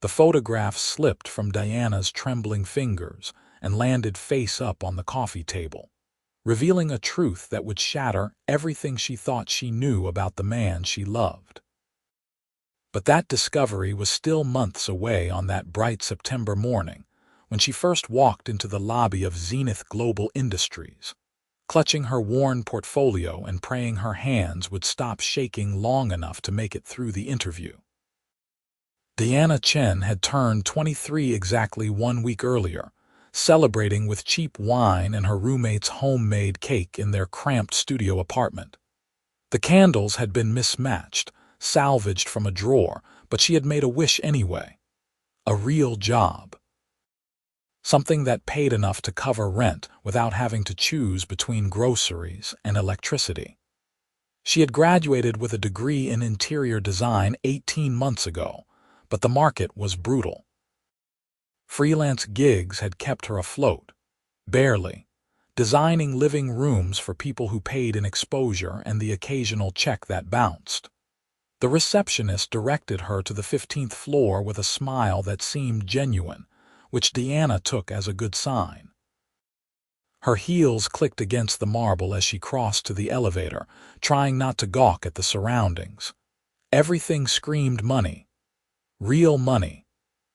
The photograph slipped from Diana's trembling fingers and landed face up on the coffee table, revealing a truth that would shatter everything she thought she knew about the man she loved. But that discovery was still months away on that bright September morning when she first walked into the lobby of Zenith Global Industries, clutching her worn portfolio and praying her hands would stop shaking long enough to make it through the interview. Chen had turned 23 exactly 1 week earlier, celebrating with cheap wine and her roommate's homemade cake in their cramped studio apartment. The candles had been mismatched, salvaged from a drawer, but she had made a wish anyway. A real job. Something that paid enough to cover rent without having to choose between groceries and electricity. She had graduated with a degree in interior design 18 months ago, but the market was brutal. Freelance gigs had kept her afloat, barely, designing living rooms for people who paid in exposure and the occasional check that bounced. The receptionist directed her to the 15th floor with a smile that seemed genuine, which Diana took as a good sign. Her heels clicked against the marble as she crossed to the elevator, trying not to gawk at the surroundings. Everything screamed money. Real money.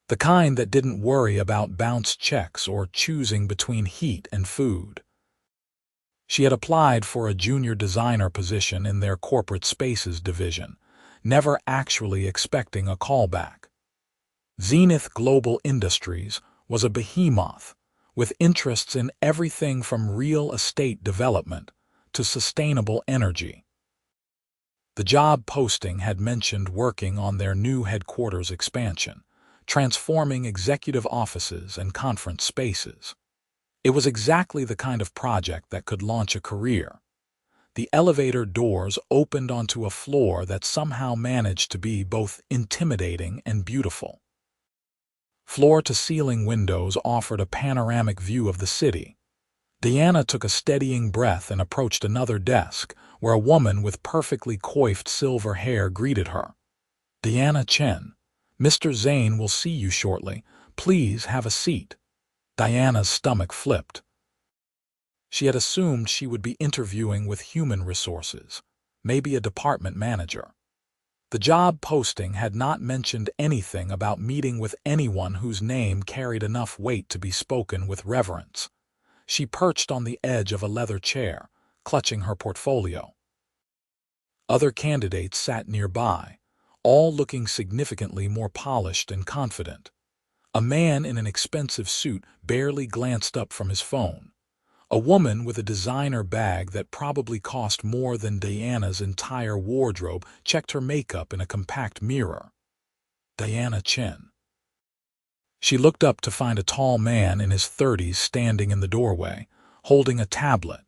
The kind that didn't worry about bounced checks or choosing between heat and food. She had applied for a junior designer position in their corporate spaces division, never actually expecting a callback. Zenith Global Industries was a behemoth, with interests in everything from real estate development to sustainable energy. The job posting had mentioned working on their new headquarters expansion, transforming executive offices and conference spaces. It was exactly the kind of project that could launch a career. The elevator doors opened onto a floor that somehow managed to be both intimidating and beautiful. Floor-to-ceiling windows offered a panoramic view of the city. Diana took a steadying breath and approached another desk, where a woman with perfectly coiffed silver hair greeted her. Chen, Mr. Zane will see you shortly. Please have a seat. Diana's stomach flipped. She had assumed she would be interviewing with human resources, maybe a department manager. The job posting had not mentioned anything about meeting with anyone whose name carried enough weight to be spoken with reverence. She perched on the edge of a leather chair, clutching her portfolio. Other candidates sat nearby, all looking significantly more polished and confident. A man in an expensive suit barely glanced up from his phone. A woman with a designer bag that probably cost more than Diana's entire wardrobe checked her makeup in a compact mirror. Chen. She looked up to find a tall man in his 30s standing in the doorway, holding a tablet.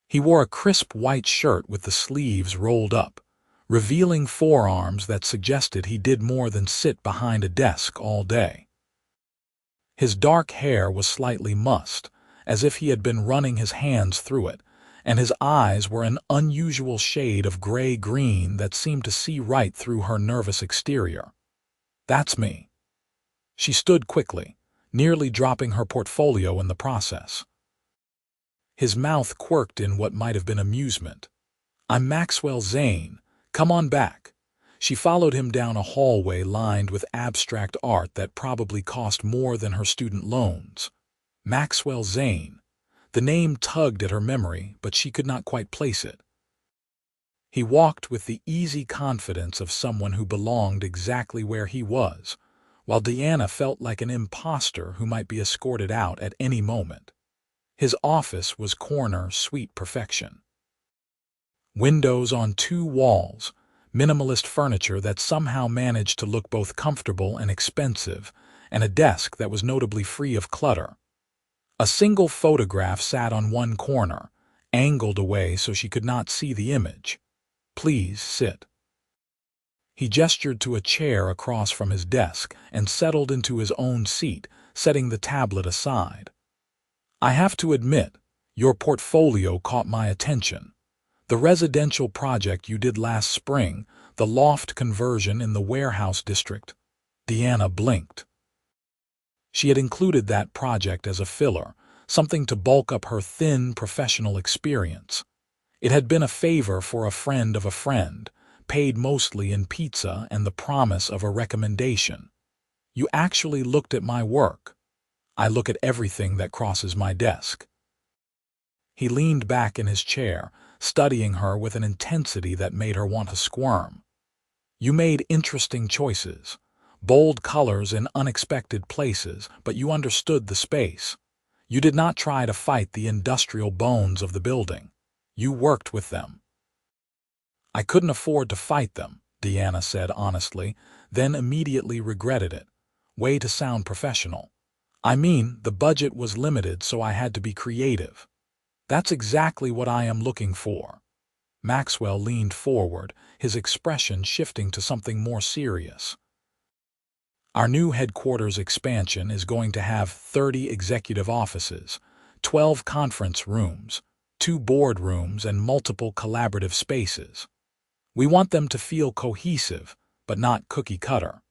He wore a crisp white shirt with the sleeves rolled up, revealing forearms that suggested he did more than sit behind a desk all day. His dark hair was slightly mussed, as if he had been running his hands through it, and his eyes were an unusual shade of gray-green that seemed to see right through her nervous exterior. "That's me." She stood quickly, nearly dropping her portfolio in the process. His mouth quirked in what might have been amusement. "I'm Maxwell Zane. Come on back." She followed him down a hallway lined with abstract art that probably cost more than her student loans. Maxwell Zane. The name tugged at her memory, but she could not quite place it. He walked with the easy confidence of someone who belonged exactly where he was, while Diana felt like an imposter who might be escorted out at any moment. His office was corner suite perfection. Windows on 2 walls, minimalist furniture that somehow managed to look both comfortable and expensive, and a desk that was notably free of clutter. A single photograph sat on one corner, angled away so she could not see the image. "Please sit." He gestured to a chair across from his desk and settled into his own seat, setting the tablet aside. "I have to admit, your portfolio caught my attention. The residential project you did last spring, the loft conversion in the warehouse district. Deanna blinked. She had included that project as a filler, something to bulk up her thin professional experience. It had been a favor for a friend of a friend, paid mostly in pizza and the promise of a recommendation. You actually looked at my work. I look at everything that crosses my desk. He leaned back in his chair, studying her with an intensity that made her want to squirm. You made interesting choices, bold colors in unexpected places, but you understood the space. You did not try to fight the industrial bones of the building. You worked with them. I couldn't afford to fight them, Deanna said honestly, then immediately regretted it. Way to sound professional. I mean, the budget was limited, so I had to be creative. That's exactly what I am looking for. Maxwell leaned forward, his expression shifting to something more serious. Our new headquarters expansion is going to have 30 executive offices, 12 conference rooms, 2 board rooms, and multiple collaborative spaces. We want them to feel cohesive, but not cookie-cutter.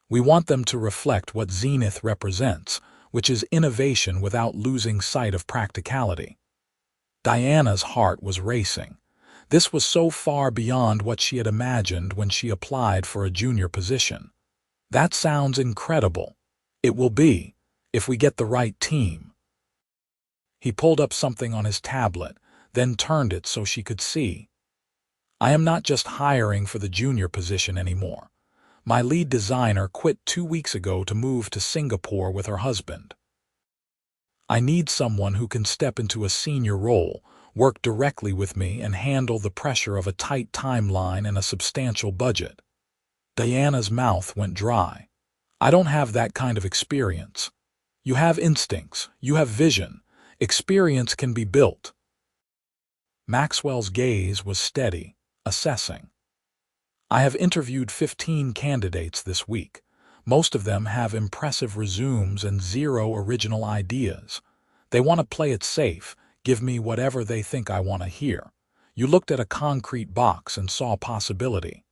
We want them to reflect what Zenith represents, which is innovation without losing sight of practicality. Diana's heart was racing. This was so far beyond what she had imagined when she applied for a junior position. That sounds incredible. It will be, if we get the right team. He pulled up something on his tablet, then turned it so she could see. I am not just hiring for the junior position anymore. My lead designer quit 2 weeks ago to move to Singapore with her husband. I need someone who can step into a senior role, work directly with me, and handle the pressure of a tight timeline and a substantial budget. Diana's mouth went dry. I don't have that kind of experience. You have instincts, you have vision. Experience can be built. Maxwell's gaze was steady, assessing. I have interviewed 15 candidates this week. Most of them have impressive resumes and zero original ideas. They want to play it safe, give me whatever they think I want to hear. You looked at a concrete box and saw possibility.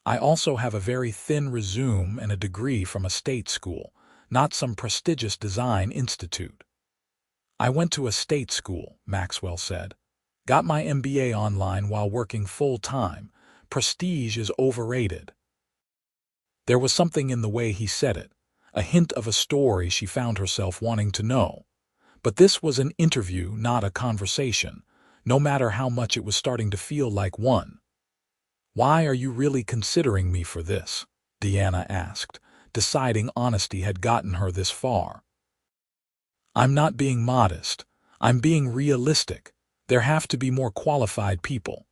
I also have a very thin resume and a degree from a state school, not some prestigious design institute. I went to a state school, Maxwell said. Got my MBA online while working full-time. Prestige is overrated. There was something in the way he said it, a hint of a story she found herself wanting to know. But this was an interview, not a conversation, no matter how much it was starting to feel like one. Why are you really considering me for this? Deanna asked, deciding honesty had gotten her this far. I'm not being modest. I'm being realistic. There have to be more qualified people.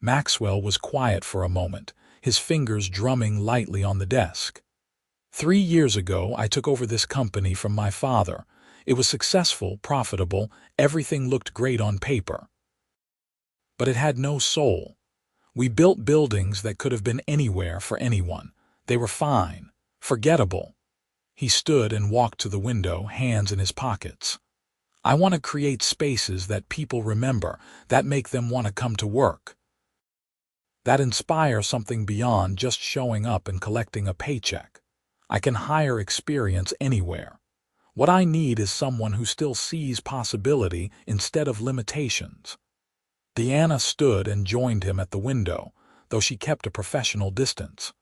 Maxwell was quiet for a moment, his fingers drumming lightly on the desk. 3 years ago, I took over this company from my father. It was successful, profitable, everything looked great on paper. But it had no soul. We built buildings that could have been anywhere for anyone. They were fine, forgettable. He stood and walked to the window, hands in his pockets. I want to create spaces that people remember, that make them want to come to work. That inspire something beyond just showing up and collecting a paycheck. I can hire experience anywhere. What I need is someone who still sees possibility instead of limitations. Deanna stood and joined him at the window, though she kept a professional distance.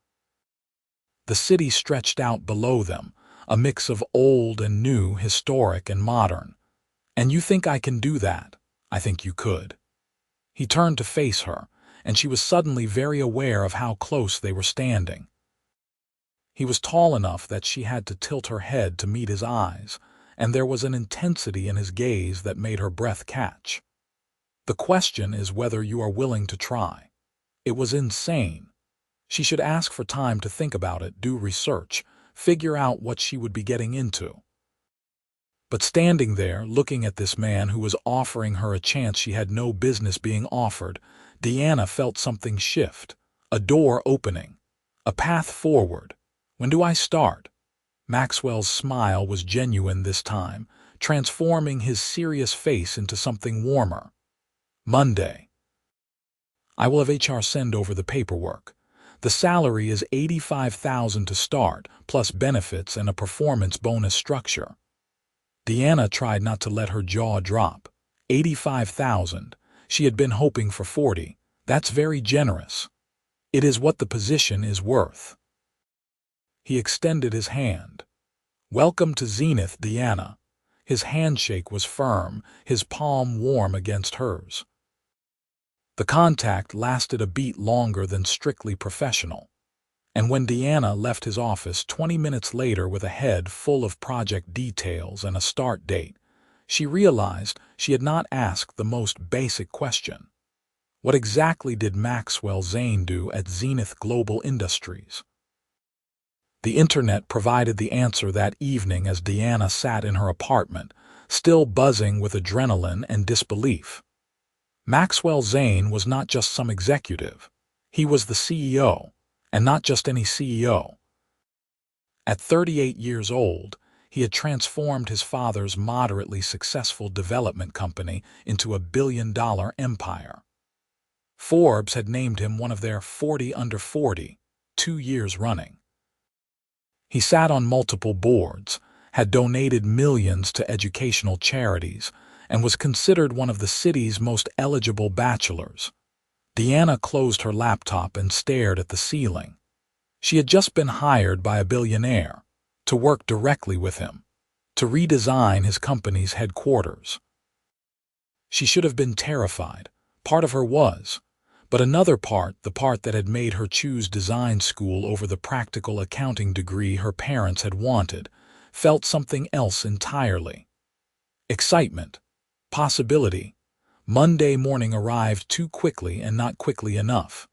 The city stretched out below them, a mix of old and new, historic and modern. And you think I can do that? I think you could. He turned to face her, and she was suddenly very aware of how close they were standing. He was tall enough that she had to tilt her head to meet his eyes, and there was an intensity in his gaze that made her breath catch. The question is whether you are willing to try. It was insane. She should ask for time to think about it, do research, figure out what she would be getting into. But standing there, looking at this man who was offering her a chance she had no business being offered, Deanna felt something shift, a door opening, a path forward. When do I start? Maxwell's smile was genuine this time, transforming his serious face into something warmer. Monday. I will have HR send over the paperwork. The salary is $85,000 to start, plus benefits and a performance bonus structure. Deanna tried not to let her jaw drop. 85,000. She had been hoping for 40. That's very generous. It is what the position is worth. He extended his hand. Welcome to Zenith, Deanna. His handshake was firm, his palm warm against hers. The contact lasted a beat longer than strictly professional. And when Deanna left his office 20 minutes later with a head full of project details and a start date, she realized she had not asked the most basic question. What exactly did Maxwell Zane do at Zenith Global Industries? The internet provided the answer that evening as Deanna sat in her apartment, still buzzing with adrenaline and disbelief. Maxwell Zane was not just some executive. He was the CEO, and not just any CEO. At 38 years old, he had transformed his father's moderately successful development company into a billion-dollar empire. Forbes had named him one of their 40 under 40, 2 years running. He sat on multiple boards, had donated millions to educational charities, and was considered one of the city's most eligible bachelors. Deanna closed her laptop and stared at the ceiling. She had just been hired by a billionaire to work directly with him, to redesign his company's headquarters. She should have been terrified. Part of her was. But another part, the part that had made her choose design school over the practical accounting degree her parents had wanted, felt something else entirely. Excitement. Possibility. Monday morning arrived too quickly and not quickly enough.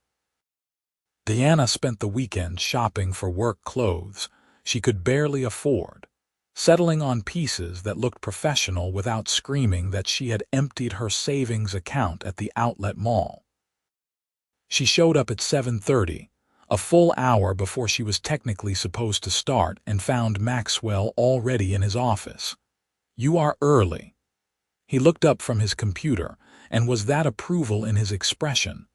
Deanna spent the weekend shopping for work clothes she could barely afford, settling on pieces that looked professional without screaming that she had emptied her savings account at the outlet mall. She showed up at 7:30, a full hour before she was technically supposed to start, and found Maxwell already in his office. "You are early." He looked up from his computer, and was that approval in his expression.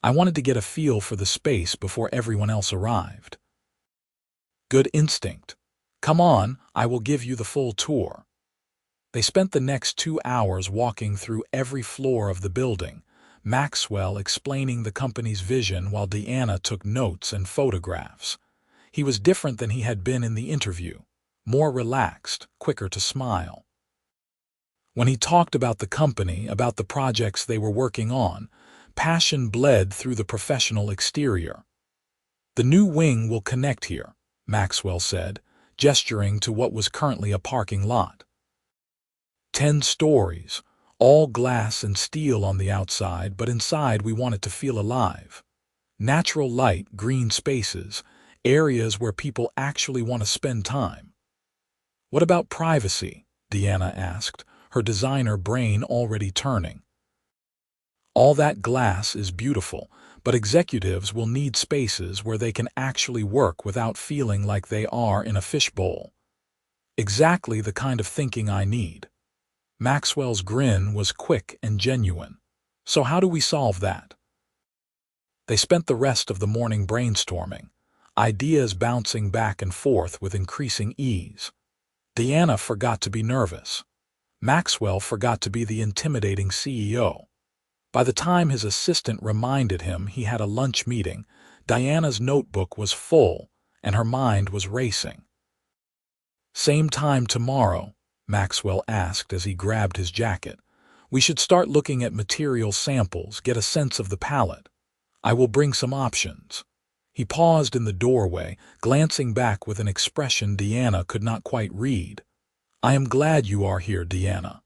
"I wanted to get a feel for the space before everyone else arrived." "Good instinct. Come on, I will give you the full tour." They spent the next 2 hours walking through every floor of the building, Maxwell explaining the company's vision while Deanna took notes and photographs. He was different than he had been in the interview, more relaxed, quicker to smile. When he talked about the company, about the projects they were working on, passion bled through the professional exterior. "The new wing will connect here," Maxwell said, gesturing to what was currently a parking lot. 10 stories. All glass and steel on the outside, but inside we want it to feel alive. Natural light, green spaces, areas where people actually want to spend time. "What about privacy?" Deanna asked, her designer brain already turning. "All that glass is beautiful, but executives will need spaces where they can actually work without feeling like they are in a fishbowl." "Exactly the kind of thinking I need." Maxwell's grin was quick and genuine. "So how do we solve that?" They spent the rest of the morning brainstorming, ideas bouncing back and forth with increasing ease. Deanna forgot to be nervous. Maxwell forgot to be the intimidating CEO. By the time his assistant reminded him he had a lunch meeting, Deanna's notebook was full and her mind was racing. "Same time tomorrow?" Maxwell asked as he grabbed his jacket. "We should start looking at material samples, get a sense of the palette. I will bring some options." He paused in the doorway, glancing back with an expression Deanna could not quite read. "I am glad you are here, Deanna."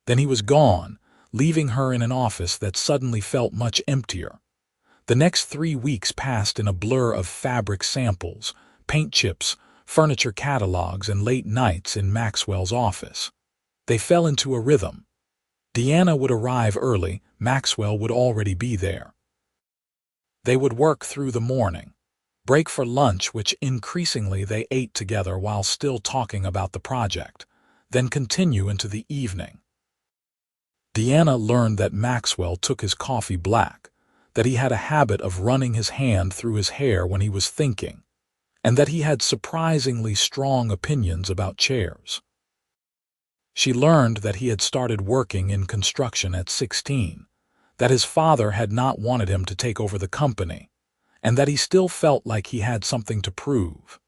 Then he was gone, leaving her in an office that suddenly felt much emptier. The next 3 weeks passed in a blur of fabric samples, paint chips, furniture catalogs, and late nights in Maxwell's office. They fell into a rhythm. Deanna would arrive early, Maxwell would already be there. They would work through the morning, break for lunch, which increasingly they ate together while still talking about the project, then continue into the evening. Deanna learned that Maxwell took his coffee black, that he had a habit of running his hand through his hair when he was thinking, and that he had surprisingly strong opinions about chairs. She learned that he had started working in construction at 16, that his father had not wanted him to take over the company, and that he still felt like he had something to prove.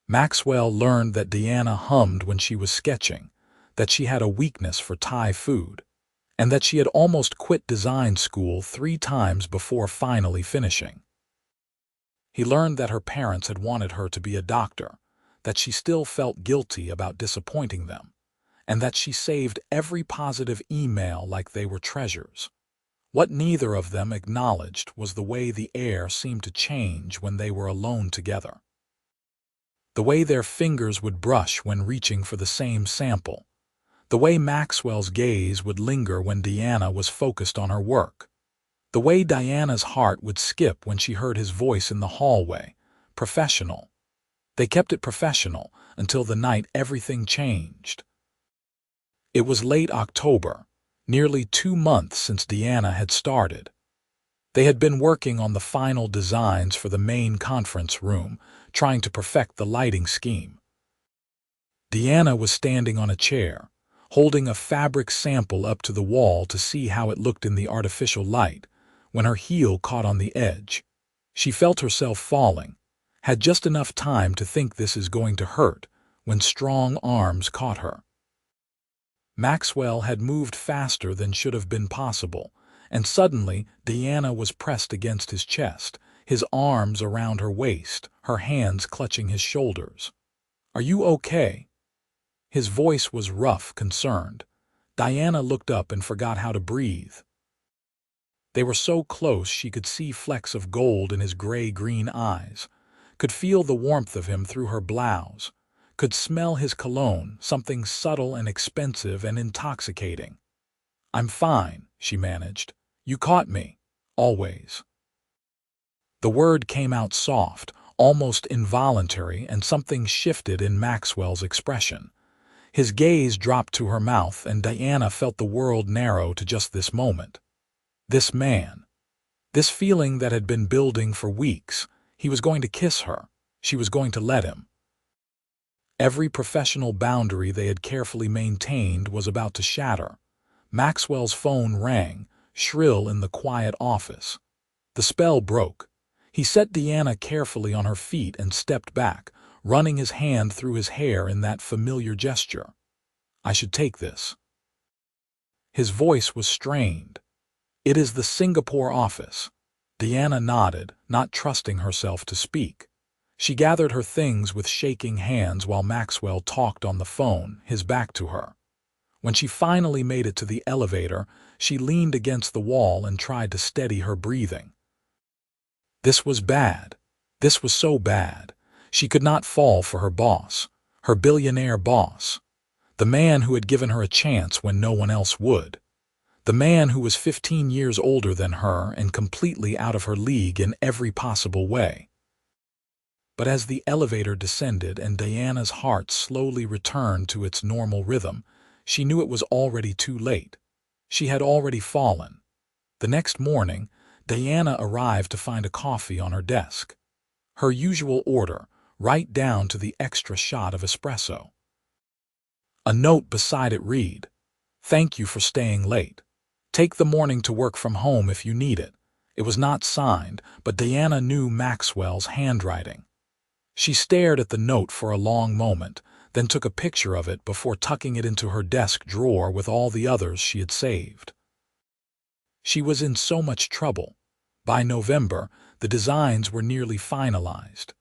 Maxwell learned that Deanna hummed when she was sketching, that she had a weakness for Thai food, and that she had almost quit design school 3 times before finally finishing. He learned that her parents had wanted her to be a doctor, that she still felt guilty about disappointing them, and that she saved every positive email like they were treasures. What neither of them acknowledged was the way the air seemed to change when they were alone together. The way their fingers would brush when reaching for the same sample. The way Maxwell's gaze would linger when Deanna was focused on her work. The way Diana's heart would skip when she heard his voice in the hallway. Professional. They kept it professional until the night everything changed. It was late October, nearly 2 months since Deanna had started. They had been working on the final designs for the main conference room, trying to perfect the lighting scheme. Deanna was standing on a chair, holding a fabric sample up to the wall to see how it looked in the artificial light, when her heel caught on the edge. She felt herself falling, had just enough time to think this is going to hurt, when strong arms caught her. Maxwell had moved faster than should have been possible, and suddenly Deanna was pressed against his chest, his arms around her waist, her hands clutching his shoulders. "Are you okay?" His voice was rough, concerned. Diana looked up and forgot how to breathe. They were so close she could see flecks of gold in his gray-green eyes, could feel the warmth of him through her blouse, could smell his cologne, something subtle and expensive and intoxicating. "I'm fine," she managed. "You caught me. Always." The word came out soft, almost involuntary, and something shifted in Maxwell's expression. His gaze dropped to her mouth, and Diana felt the world narrow to just this moment. This man. This feeling that had been building for weeks. He was going to kiss her. She was going to let him. Every professional boundary they had carefully maintained was about to shatter. Maxwell's phone rang, shrill in the quiet office. The spell broke. He set Deanna carefully on her feet and stepped back, running his hand through his hair in that familiar gesture. "I should take this." His voice was strained. "It is the Singapore office." Deanna nodded, not trusting herself to speak. She gathered her things with shaking hands while Maxwell talked on the phone, his back to her. When she finally made it to the elevator, she leaned against the wall and tried to steady her breathing. This was bad. This was so bad. She could not fall for her boss, her billionaire boss, the man who had given her a chance when no one else would, the man who was 15 years older than her and completely out of her league in every possible way. But as the elevator descended and Diana's heart slowly returned to its normal rhythm, she knew it was already too late. She had already fallen. The next morning, Diana arrived to find a coffee on her desk. Her usual order, right down to the extra shot of espresso. A note beside it read, "Thank you for staying late. Take the morning to work from home if you need it." It was not signed, but Diana knew Maxwell's handwriting. She stared at the note for a long moment, then took a picture of it before tucking it into her desk drawer with all the others she had saved. She was in so much trouble. By November, the designs were nearly finalized.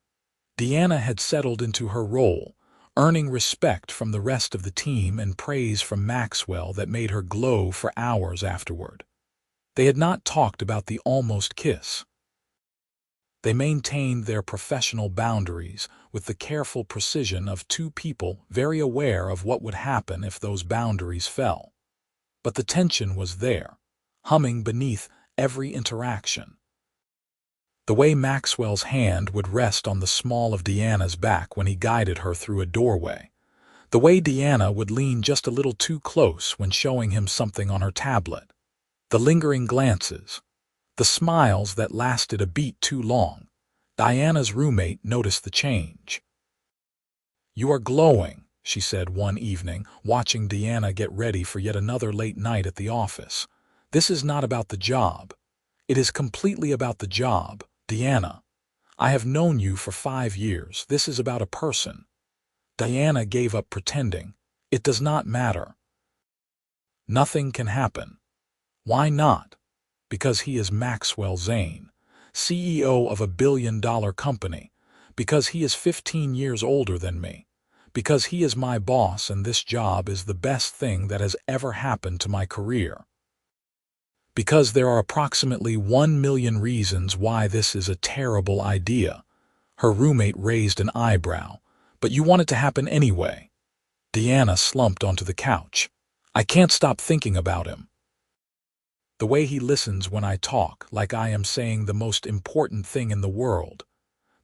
Deanna had settled into her role, earning respect from the rest of the team and praise from Maxwell that made her glow for hours afterward. They had not talked about the almost kiss. They maintained their professional boundaries with the careful precision of 2 people very aware of what would happen if those boundaries fell. But the tension was there, humming beneath every interaction. The way Maxwell's hand would rest on the small of Deanna's back when he guided her through a doorway. The way Deanna would lean just a little too close when showing him something on her tablet. The lingering glances. The smiles that lasted a beat too long. Diana's roommate noticed the change. "You are glowing," she said one evening, watching Diana get ready for yet another late night at the office. "This is not about the job. It is completely about the job, Diana. I have known you for 5 years. This is about a person." Diana gave up pretending. "It does not matter. Nothing can happen." "Why not?" "Because he is Maxwell Zane, CEO of a billion-dollar company. Because he is 15 years older than me. Because he is my boss and this job is the best thing that has ever happened to my career. Because there are approximately 1 million reasons why this is a terrible idea." Her roommate raised an eyebrow. "But you want it to happen anyway." Diana slumped onto the couch. "I can't stop thinking about him. The way he listens when I talk, like I am saying the most important thing in the world.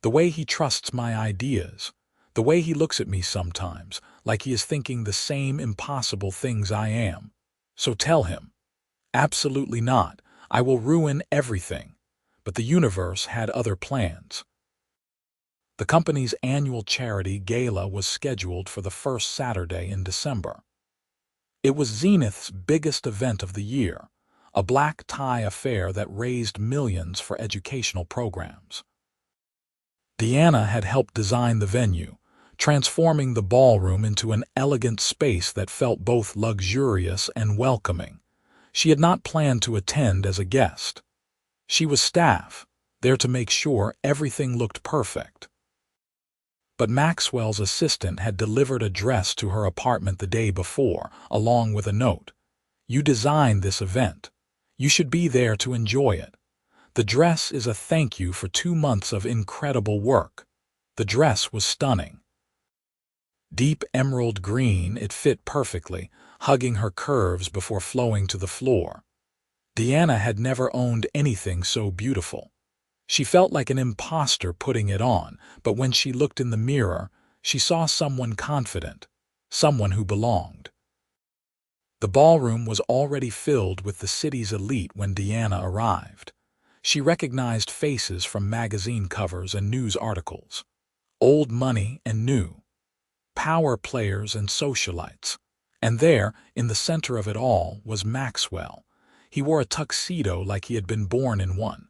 The way he trusts my ideas. The way he looks at me sometimes, like he is thinking the same impossible things I am. So tell him." "Absolutely not. I will ruin everything." But the universe had other plans. The company's annual charity gala was scheduled for the first Saturday in December. It was Zenith's biggest event of the year, a black tie affair that raised millions for educational programs. Diana had helped design the venue, transforming the ballroom into an elegant space that felt both luxurious and welcoming. She had not planned to attend as a guest. She was staff, there to make sure everything looked perfect. But Maxwell's assistant had delivered a dress to her apartment the day before, along with a note. "You designed this event. You should be there to enjoy it. The dress is a thank you for 2 months of incredible work." The dress was stunning. Deep emerald green, it fit perfectly, hugging her curves before flowing to the floor. Diana had never owned anything so beautiful. She felt like an imposter putting it on, but when she looked in the mirror, she saw someone confident, someone who belonged. The ballroom was already filled with the city's elite when Diana arrived. She recognized faces from magazine covers and news articles. Old money and new. Power players and socialites. And there, in the center of it all, was Maxwell. He wore a tuxedo like he had been born in one.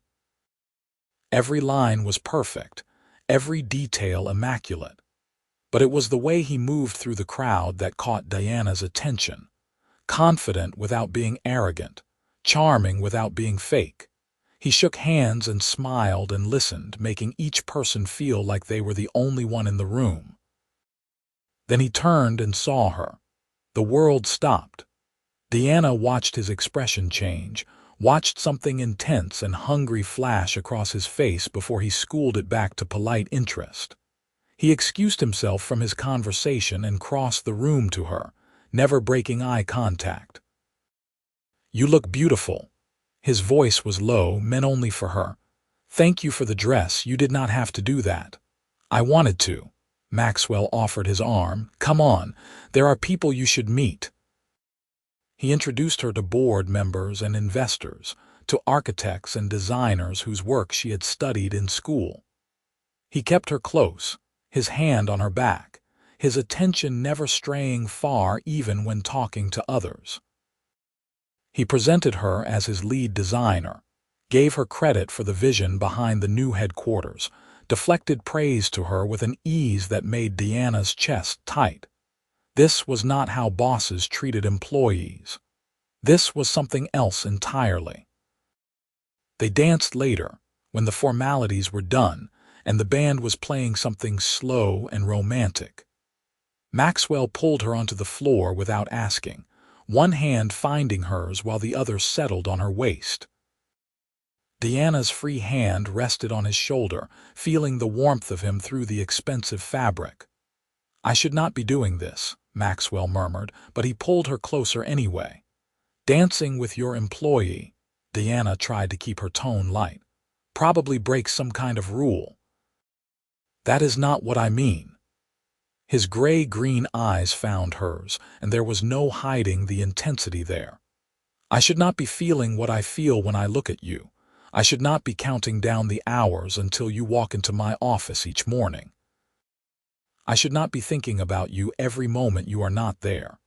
Every line was perfect, every detail immaculate. But it was the way he moved through the crowd that caught Diana's attention. Confident without being arrogant, charming without being fake. He shook hands and smiled and listened, making each person feel like they were the only one in the room. Then he turned and saw her. The world stopped. Diana watched his expression change, watched something intense and hungry flash across his face before he schooled it back to polite interest. He excused himself from his conversation and crossed the room to her, never breaking eye contact. "You look beautiful." His voice was low, meant only for her. "Thank you for the dress. You did not have to do that." "I wanted to." Maxwell offered his arm. "Come on, there are people you should meet." He introduced her to board members and investors, to architects and designers whose work she had studied in school. He kept her close, his hand on her back, his attention never straying far even when talking to others. He presented her as his lead designer, gave her credit for the vision behind the new headquarters, deflected praise to her with an ease that made Diana's chest tight. This was not how bosses treated employees. This was something else entirely. They danced later, when the formalities were done, and the band was playing something slow and romantic. Maxwell pulled her onto the floor without asking, one hand finding hers while the other settled on her waist. Diana's free hand rested on his shoulder, feeling the warmth of him through the expensive fabric. "I should not be doing this," Maxwell murmured, but he pulled her closer anyway. "Dancing with your employee," Diana tried to keep her tone light, "probably breaks some kind of rule." "That is not what I mean." His gray-green eyes found hers, and there was no hiding the intensity there. "I should not be feeling what I feel when I look at you. I should not be counting down the hours until you walk into my office each morning. I should not be thinking about you every moment you are not there.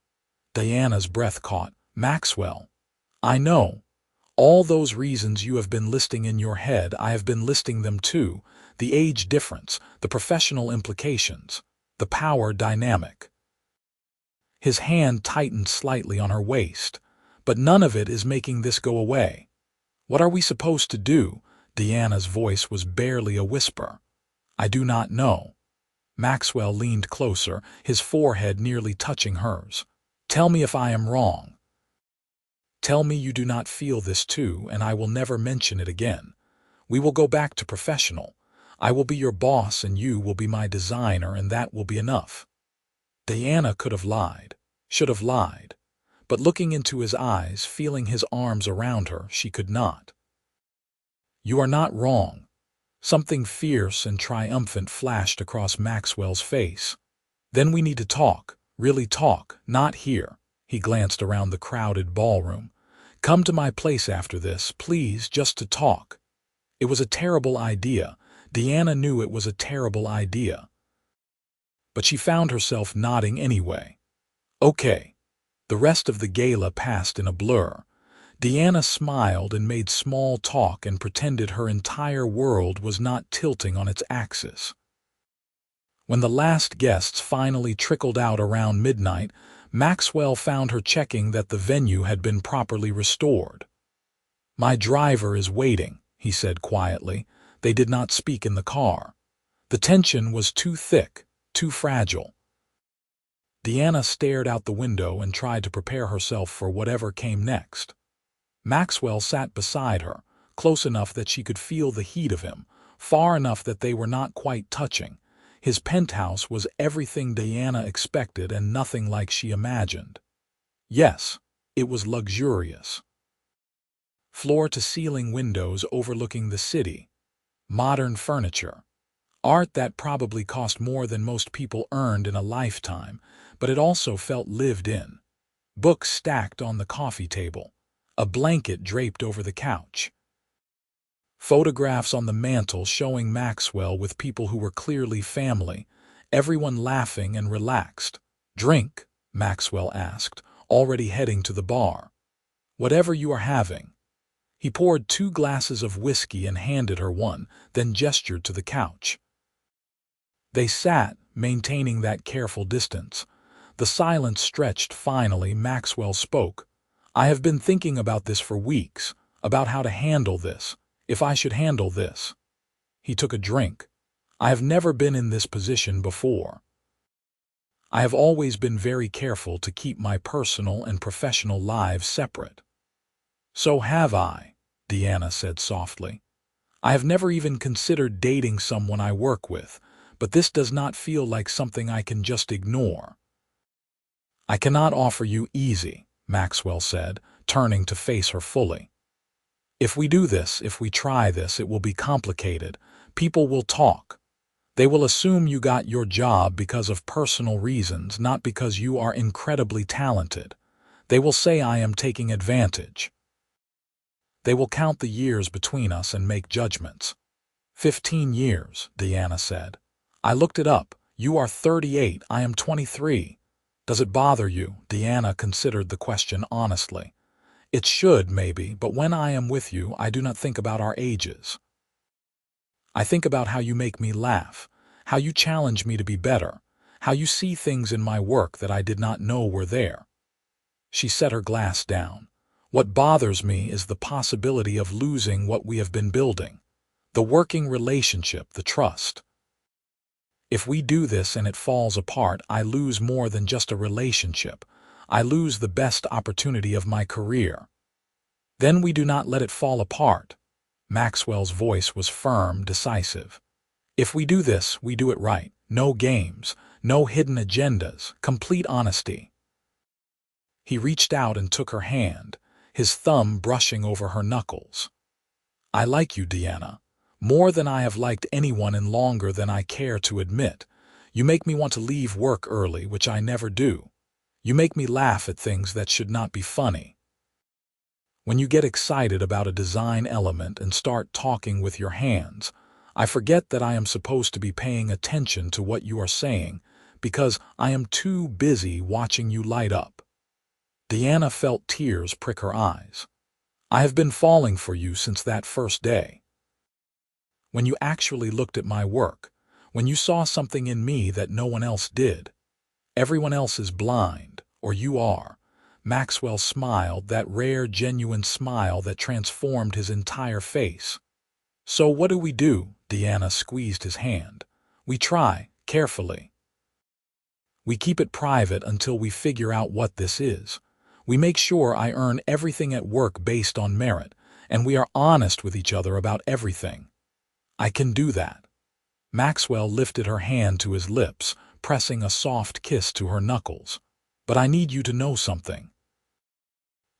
Diana's breath caught. Maxwell, I know. All those reasons you have been listing in your head, I have been listing them too. The age difference, the professional implications, the power dynamic. His hand tightened slightly on her waist, but none of it is making this go away. What are we supposed to do? Diana's voice was barely a whisper. I do not know. Maxwell leaned closer, his forehead nearly touching hers. Tell me if I am wrong. Tell me you do not feel this too, and I will never mention it again. We will go back to professional. I will be your boss and you will be my designer, and that will be enough. Diana could have lied, should have lied, but looking into his eyes, feeling his arms around her, she could not. You are not wrong. Something fierce and triumphant flashed across Maxwell's face. Then we need to talk, really talk, not here. He glanced around the crowded ballroom. Come to my place after this, please, just to talk. It was a terrible idea. Diana knew it was a terrible idea. But she found herself nodding anyway. Okay. The rest of the gala passed in a blur. Diana smiled and made small talk and pretended her entire world was not tilting on its axis. When the last guests finally trickled out around midnight, Maxwell found her checking that the venue had been properly restored. My driver is waiting, he said quietly. They did not speak in the car. The tension was too thick, too fragile. Diana stared out the window and tried to prepare herself for whatever came next. Maxwell sat beside her, close enough that she could feel the heat of him, far enough that they were not quite touching. His penthouse was everything Diana expected and nothing like she imagined. Yes, it was luxurious. Floor-to-ceiling windows overlooking the city, modern furniture, art that probably cost more than most people earned in a lifetime, but it also felt lived in. Books stacked on the coffee table, a blanket draped over the couch. Photographs on the mantel showing Maxwell with people who were clearly family, everyone laughing and relaxed. Drink? Maxwell asked, already heading to the bar. Whatever you are having. He poured 2 glasses of whiskey and handed her one, then gestured to the couch. They sat, maintaining that careful distance. The silence stretched. Finally, Maxwell spoke. I have been thinking about this for weeks, about how to handle this, if I should handle this. He took a drink. I have never been in this position before. I have always been very careful to keep my personal and professional lives separate. So have I, Diana said softly. I have never even considered dating someone I work with, but this does not feel like something I can just ignore. I cannot offer you easy, Maxwell said, turning to face her fully. If we do this, if we try this, it will be complicated. People will talk. They will assume you got your job because of personal reasons, not because you are incredibly talented. They will say I am taking advantage. They will count the years between us and make judgments. 15 years, Diana said. I looked it up. You are 38, I am 23. Does it bother you? Diana considered the question honestly. It should, maybe, but when I am with you, I do not think about our ages. I think about how you make me laugh, how you challenge me to be better, how you see things in my work that I did not know were there. She set her glass down. What bothers me is the possibility of losing what we have been building, the working relationship, the trust. If we do this and it falls apart, I lose more than just a relationship. I lose the best opportunity of my career. Then we do not let it fall apart. Maxwell's voice was firm, decisive. If we do this, we do it right. No games, no hidden agendas, complete honesty. He reached out and took her hand, his thumb brushing over her knuckles. I like you, Diana, more than I have liked anyone in longer than I care to admit. You make me want to leave work early, which I never do. You make me laugh at things that should not be funny. When you get excited about a design element and start talking with your hands, I forget that I am supposed to be paying attention to what you are saying because I am too busy watching you light up. Deanna felt tears prick her eyes. I have been falling for you since that first day. When you actually looked at my work, when you saw something in me that no one else did. Everyone else is blind, or you are. Maxwell smiled, that rare, genuine smile that transformed his entire face. So what do we do? Deanna squeezed his hand. We try, carefully. We keep it private until we figure out what this is. We make sure I earn everything at work based on merit, and we are honest with each other about everything. I can do that. Maxwell lifted her hand to his lips, pressing a soft kiss to her knuckles. But I need you to know something.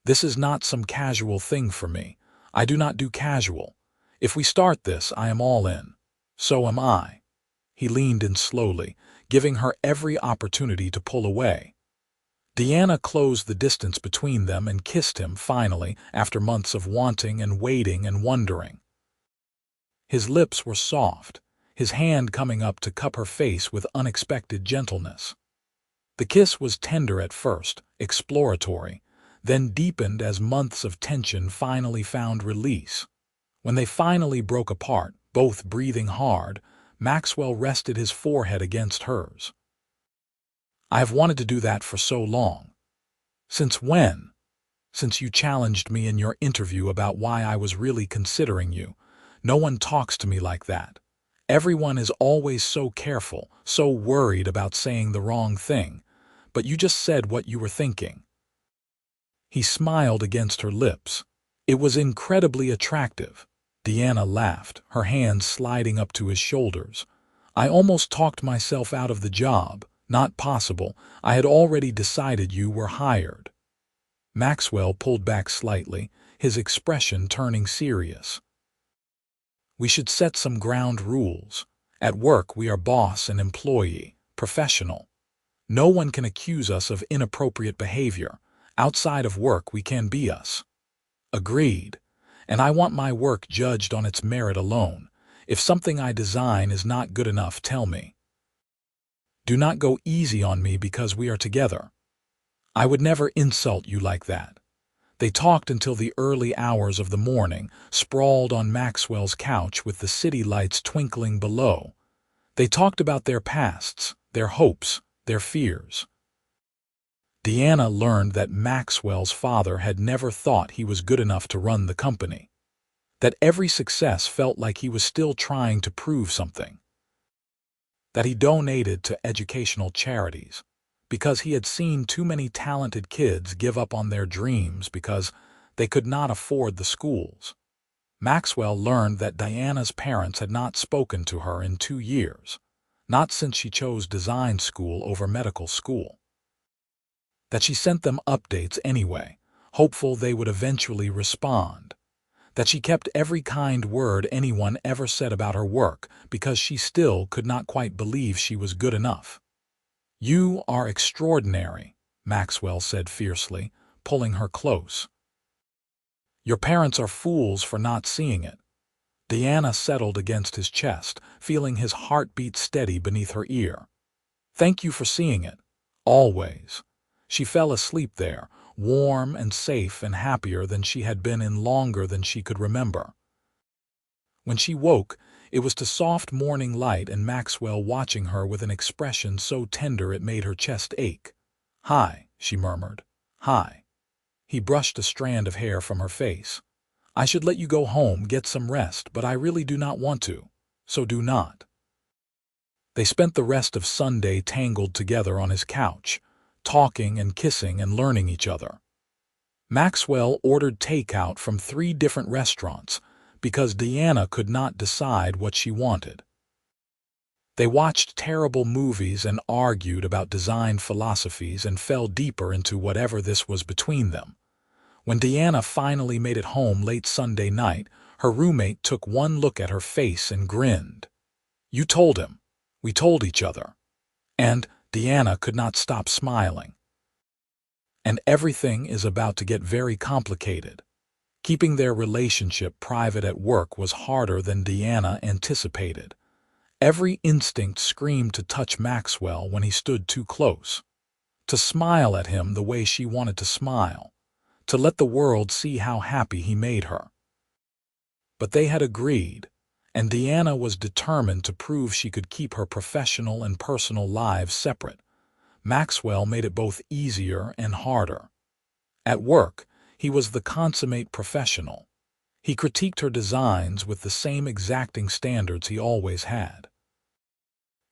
This is not some casual thing for me. I do not do casual. If we start this, I am all in. So am I. He leaned in slowly, giving her every opportunity to pull away. Deanna closed the distance between them and kissed him finally, after months of wanting and waiting and wondering. His lips were soft, his hand coming up to cup her face with unexpected gentleness. The kiss was tender at first, exploratory, then deepened as months of tension finally found release. When they finally broke apart, both breathing hard, Maxwell rested his forehead against hers. I have wanted to do that for so long. Since when? Since you challenged me in your interview about why I was really considering you. No one talks to me like that. Everyone is always so careful, so worried about saying the wrong thing, but you just said what you were thinking. He smiled against her lips. It was incredibly attractive. Deanna laughed, her hands sliding up to his shoulders. I almost talked myself out of the job. Not possible. I had already decided you were hired. Maxwell pulled back slightly, his expression turning serious. We should set some ground rules. At work, we are boss and employee, professional. No one can accuse us of inappropriate behavior. Outside of work, we can be us. Agreed. And I want my work judged on its merit alone. If something I design is not good enough, tell me. Do not go easy on me because we are together. I would never insult you like that. They talked until the early hours of the morning, sprawled on Maxwell's couch with the city lights twinkling below. They talked about their pasts, their hopes, their fears. Deanna learned that Maxwell's father had never thought he was good enough to run the company. That every success felt like he was still trying to prove something. That he donated to educational charities because he had seen too many talented kids give up on their dreams because they could not afford the schools. Maxwell learned that Diana's parents had not spoken to her in 2 years, not since she chose design school over medical school. That she sent them updates anyway, hopeful they would eventually respond. That she kept every kind word anyone ever said about her work because she still could not quite believe she was good enough. You are extraordinary, Maxwell said fiercely, pulling her close. Your parents are fools for not seeing it. Deanna settled against his chest, feeling his heartbeat steady beneath her ear. Thank you for seeing it. Always. She fell asleep there, warm and safe and happier than she had been in longer than she could remember. When she woke, it was to soft morning light and Maxwell watching her with an expression so tender it made her chest ache. Hi, she murmured. Hi. He brushed a strand of hair from her face. I should let you go home, get some rest, but I really do not want to. So do not. They spent the rest of Sunday tangled together on his couch, talking and kissing and learning each other. Maxwell ordered takeout from 3 different restaurants because Deanna could not decide what she wanted. They watched terrible movies and argued about design philosophies and fell deeper into whatever this was between them. When Deanna finally made it home late Sunday night, her roommate took one look at her face and grinned. You told him. We told each other. And Deanna could not stop smiling. And everything is about to get very complicated. Keeping their relationship private at work was harder than Deanna anticipated. Every instinct screamed to touch Maxwell when he stood too close, to smile at him the way she wanted to smile, to let the world see how happy he made her. But they had agreed, and Deanna was determined to prove she could keep her professional and personal lives separate. Maxwell made it both easier and harder. At work, he was the consummate professional. He critiqued her designs with the same exacting standards he always had.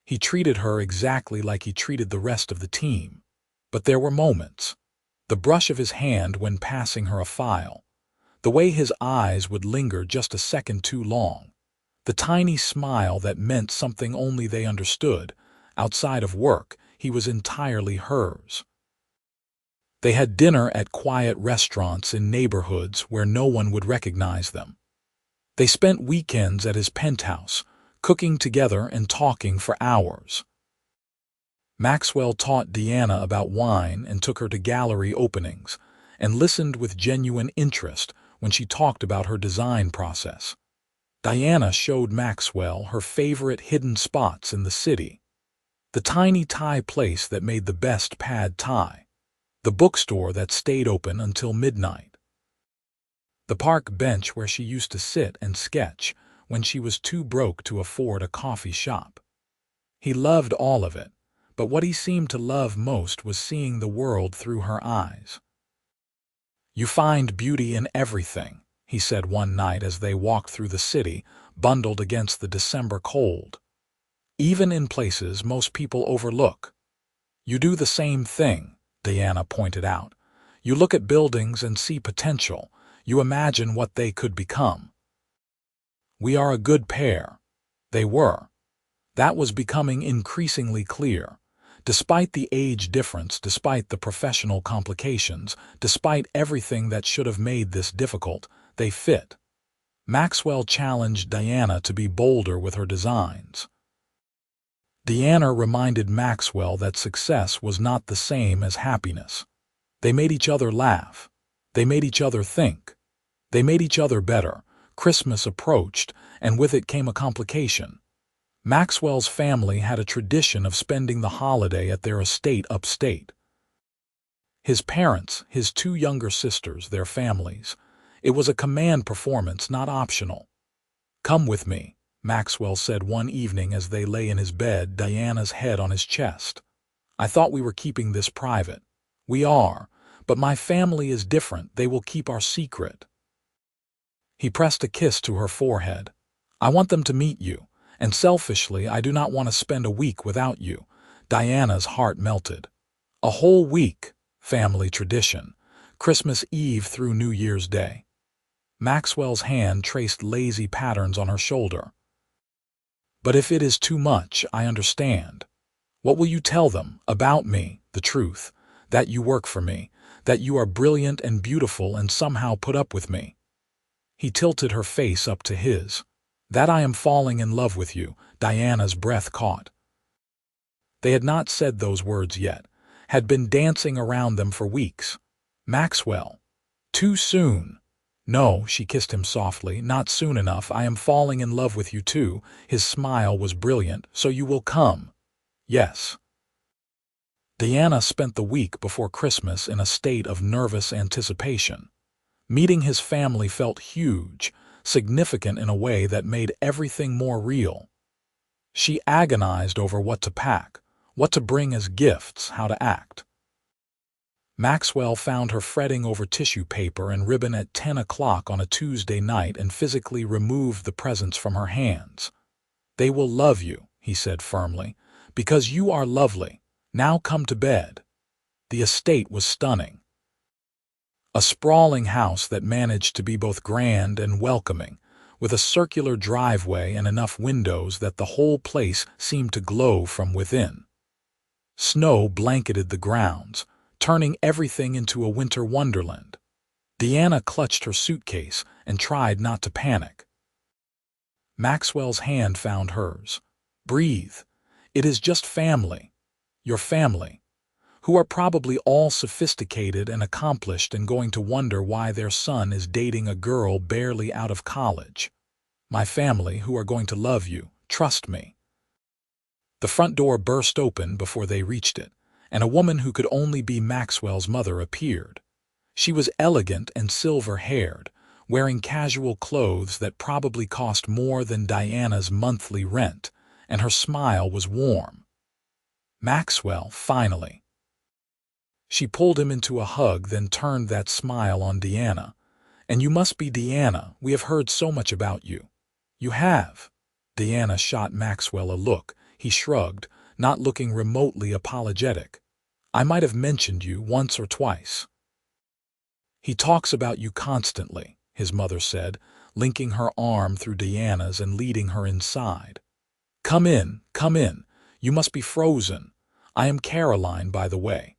He treated her exactly like he treated the rest of the team. But there were moments. The brush of his hand when passing her a file, the way his eyes would linger just a second too long, the tiny smile that meant something only they understood. Outside of work, he was entirely hers. They had dinner at quiet restaurants in neighborhoods where no one would recognize them. They spent weekends at his penthouse, cooking together and talking for hours. Maxwell taught Deanna about wine and took her to gallery openings, and listened with genuine interest when she talked about her design process. Deanna showed Maxwell her favorite hidden spots in the city. The tiny Thai place that made the best pad Thai, the bookstore that stayed open until midnight, the park bench where she used to sit and sketch when she was too broke to afford a coffee shop. He loved all of it, but what he seemed to love most was seeing the world through her eyes. "You find beauty in everything," he said one night as they walked through the city, bundled against the December cold. "Even in places most people overlook." "You do the same thing," Deanna pointed out. "You look at buildings and see potential. You imagine what they could become." "We are a good pair." They were. That was becoming increasingly clear. Despite the age difference, despite the professional complications, despite everything that should have made this difficult, they fit. Maxwell challenged Deanna to be bolder with her designs. Deanna reminded Maxwell that success was not the same as happiness. They made each other laugh. They made each other think. They made each other better. Christmas approached, and with it came a complication. Maxwell's family had a tradition of spending the holiday at their estate upstate. His parents, his two younger sisters, their families. It was a command performance, not optional. "Come with me," Maxwell said one evening as they lay in his bed, Deanna's head on his chest. "I thought we were keeping this private." "We are, but my family is different. They will keep our secret." He pressed a kiss to her forehead. "I want them to meet you. And selfishly, I do not want to spend a week without you." Deanna's heart melted. A whole week, family tradition, Christmas Eve through New Year's Day. Maxwell's hand traced lazy patterns on her shoulder. "But if it is too much, I understand. What will you tell them about me? The truth, that you work for me, that you are brilliant and beautiful and somehow put up with me." He tilted her face up to his. "That I am falling in love with you." Deanna's breath caught. They had not said those words yet, had been dancing around them for weeks. "Maxwell, too soon." "No," she kissed him softly, "not soon enough. I am falling in love with you too." His smile was brilliant. "So you will come?" "Yes." Deanna spent the week before Christmas in a state of nervous anticipation. Meeting his family felt huge, significant in a way that made everything more real. She agonized over what to pack, what to bring as gifts, how to act. Maxwell found her fretting over tissue paper and ribbon at 10 o'clock on a Tuesday night and physically removed the presents from her hands. "They will love you," he said firmly, "because you are lovely. Now come to bed." The estate was stunning. A sprawling house that managed to be both grand and welcoming, with a circular driveway and enough windows that the whole place seemed to glow from within. Snow blanketed the grounds, turning everything into a winter wonderland. Deanna clutched her suitcase and tried not to panic. Maxwell's hand found hers. "Breathe. It is just family. Your family. who are probably all sophisticated and accomplished and going to wonder why their son is dating a girl barely out of college. My family, who are going to love you, trust me. The front door burst open before they reached it, and a woman who could only be Maxwell's mother appeared. She was elegant and silver-haired, wearing casual clothes that probably cost more than Diana's monthly rent, and her smile was warm. Maxwell, finally. She pulled him into a hug, then turned that smile on Deanna. And you must be Deanna. We have heard so much about you. You have. Deanna shot Maxwell a look. He shrugged, not looking remotely apologetic. I might have mentioned you once or twice. He talks about you constantly, his mother said, linking her arm through Deanna's and leading her inside. Come in, come in. You must be frozen. I am Caroline, by the way.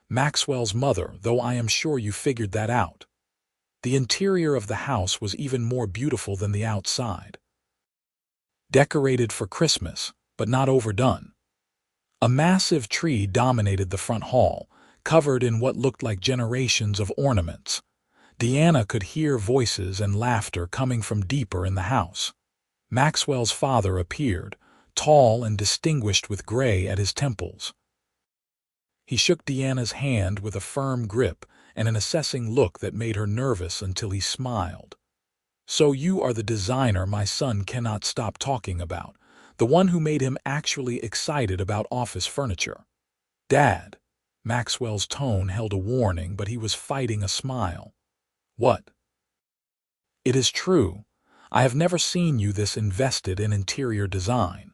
Maxwell's mother, though I am sure you figured that out. The interior of the house was even more beautiful than the outside. Decorated for Christmas, but not overdone. A massive tree dominated the front hall, covered in what looked like generations of ornaments. Deanna could hear voices and laughter coming from deeper in the house. Maxwell's father appeared, tall and distinguished with gray at his temples. He shook Deanna's hand with a firm grip and an assessing look that made her nervous until he smiled. So you are the designer my son cannot stop talking about, the one who made him actually excited about office furniture. Dad. Maxwell's tone held a warning, but he was fighting a smile. What? It is true. I have never seen you this invested in interior design.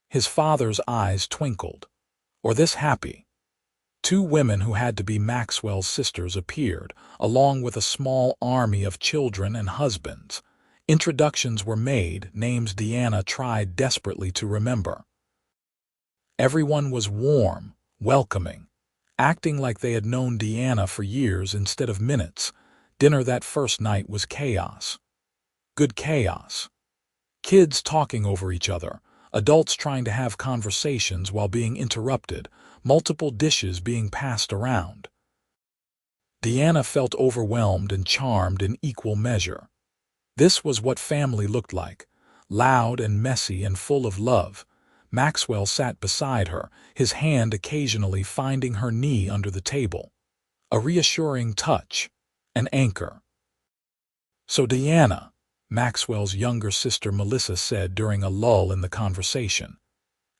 His father's eyes twinkled. Or this happy. Two women who had to be Maxwell's sisters appeared, along with a small army of children and husbands. Introductions were made, names Deanna tried desperately to remember. Everyone was warm, welcoming, acting like they had known Deanna for years instead of minutes. Dinner that first night was chaos. Good chaos. Kids talking over each other, adults trying to have conversations while being interrupted, multiple dishes being passed around. Deanna felt overwhelmed and charmed in equal measure. This was what family looked like, loud and messy and full of love. Maxwell sat beside her, his hand occasionally finding her knee under the table. A reassuring touch, an anchor. So Deanna, Maxwell's younger sister Melissa said during a lull in the conversation,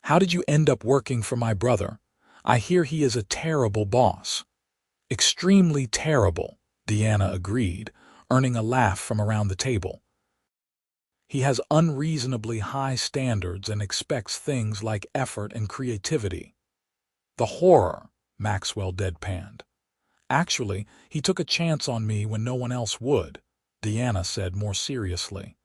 how did you end up working for my brother? I hear he is a terrible boss. Extremely terrible, Deanna agreed, earning a laugh from around the table. He has unreasonably high standards and expects things like effort and creativity. The horror, Maxwell deadpanned. Actually, he took a chance on me when no one else would, Deanna said more seriously.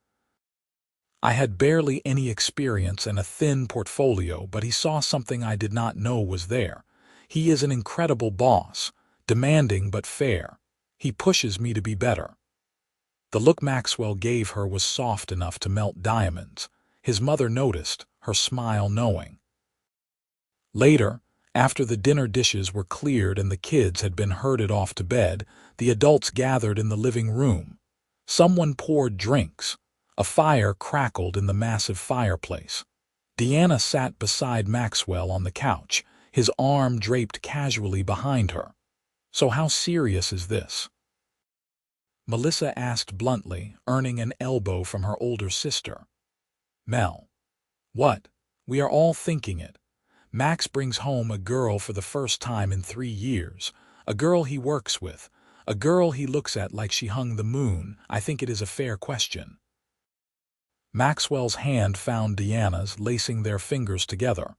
I had barely any experience and a thin portfolio, but he saw something I did not know was there. He is an incredible boss, demanding but fair. He pushes me to be better. The look Maxwell gave her was soft enough to melt diamonds. His mother noticed, her smile knowing. Later, after the dinner dishes were cleared and the kids had been herded off to bed, the adults gathered in the living room. Someone poured drinks. A fire crackled in the massive fireplace. Deanna sat beside Maxwell on the couch, his arm draped casually behind her. So how serious is this? Melissa asked bluntly, earning an elbow from her older sister. Mel. What? We are all thinking it. Max brings home a girl for the first time in 3 years, a girl he works with, a girl he looks at like she hung the moon. I think it is a fair question. Maxwell's hand found Deanna's, lacing their fingers together.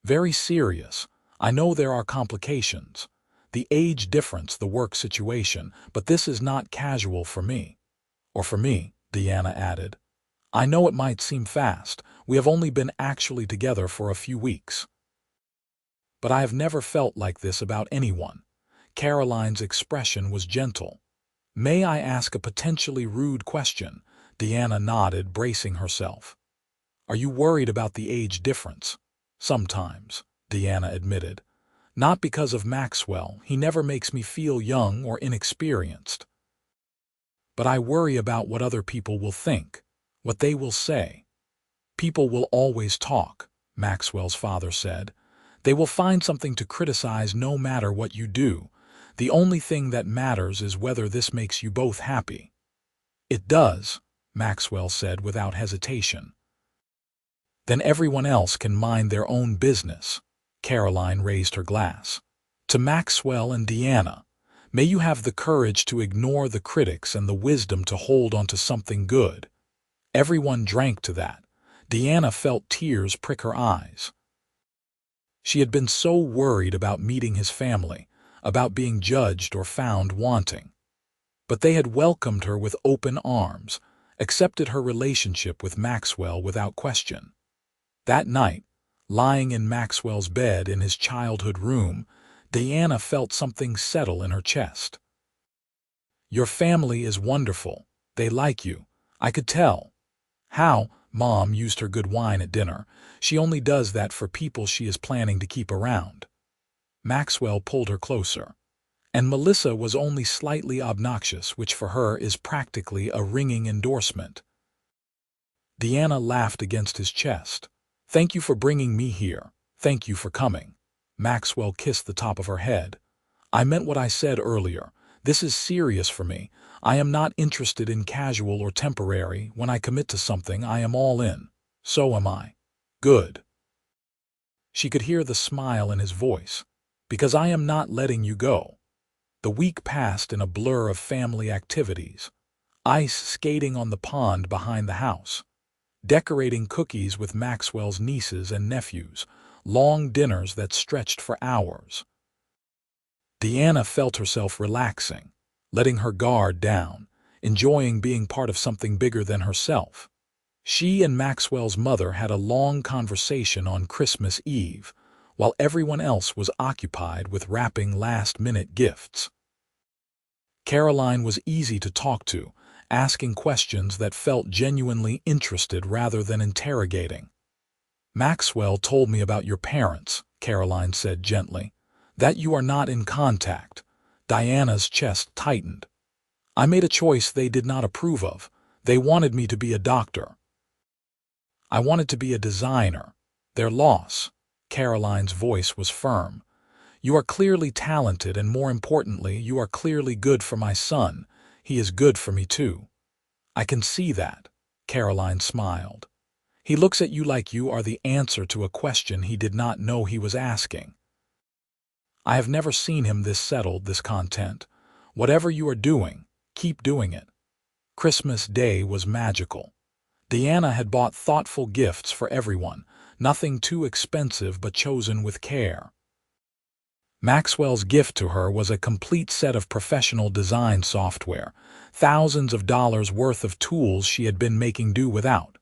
Very serious. I know there are complications. The age difference, the work situation, but this is not casual for me. Or for me, Deanna added. I know it might seem fast. We have only been actually together for a few weeks. But I have never felt like this about anyone. Caroline's expression was gentle. May I ask a potentially rude question? Deanna nodded, bracing herself. Are you worried about the age difference? Sometimes, Deanna admitted. Not because of Maxwell, he never makes me feel young or inexperienced. But I worry about what other people will think, what they will say. People will always talk, Maxwell's father said. They will find something to criticize no matter what you do. The only thing that matters is whether this makes you both happy. It does, Maxwell said without hesitation. Then everyone else can mind their own business. Caroline raised her glass. To Maxwell and Deanna, may you have the courage to ignore the critics and the wisdom to hold on to something good. Everyone drank to that. Deanna felt tears prick her eyes. She had been so worried about meeting his family, about being judged or found wanting. But they had welcomed her with open arms, accepted her relationship with Maxwell without question. That night, lying in Maxwell's bed in his childhood room, Deanna felt something settle in her chest. Your family is wonderful. They like you. I could tell. How? Mom used her good wine at dinner. She only does that for people she is planning to keep around. Maxwell pulled her closer. And Melissa was only slightly obnoxious, which for her is practically a ringing endorsement. Deanna laughed against his chest. Thank you for bringing me here. Thank you for coming. Maxwell kissed the top of her head. I meant what I said earlier. This is serious for me. I am not interested in casual or temporary. When I commit to something, I am all in. So am I. Good. She could hear the smile in his voice. Because I am not letting you go. The week passed in a blur of family activities. Ice skating on the pond behind the house. Decorating cookies with Maxwell's nieces and nephews. Long dinners that stretched for hours. Deanna felt herself relaxing, letting her guard down, enjoying being part of something bigger than herself. She and Maxwell's mother had a long conversation on Christmas Eve, while everyone else was occupied with wrapping last-minute gifts. Caroline was easy to talk to, asking questions that felt genuinely interested rather than interrogating. Maxwell told me about your parents, Caroline said gently, that you are not in contact. Diana's chest tightened. I made a choice they did not approve of. They wanted me to be a doctor. I wanted to be a designer. Their loss. Caroline's voice was firm. You are clearly talented, and more importantly, you are clearly good for my son. He is good for me too. I can see that. Caroline smiled. He looks at you like you are the answer to a question he did not know he was asking. I have never seen him this settled, this content. Whatever you are doing, keep doing it. Christmas Day was magical. Deanna had bought thoughtful gifts for everyone, nothing too expensive but chosen with care. Maxwell's gift to her was a complete set of professional design software, thousands of dollars worth of tools she had been making do without.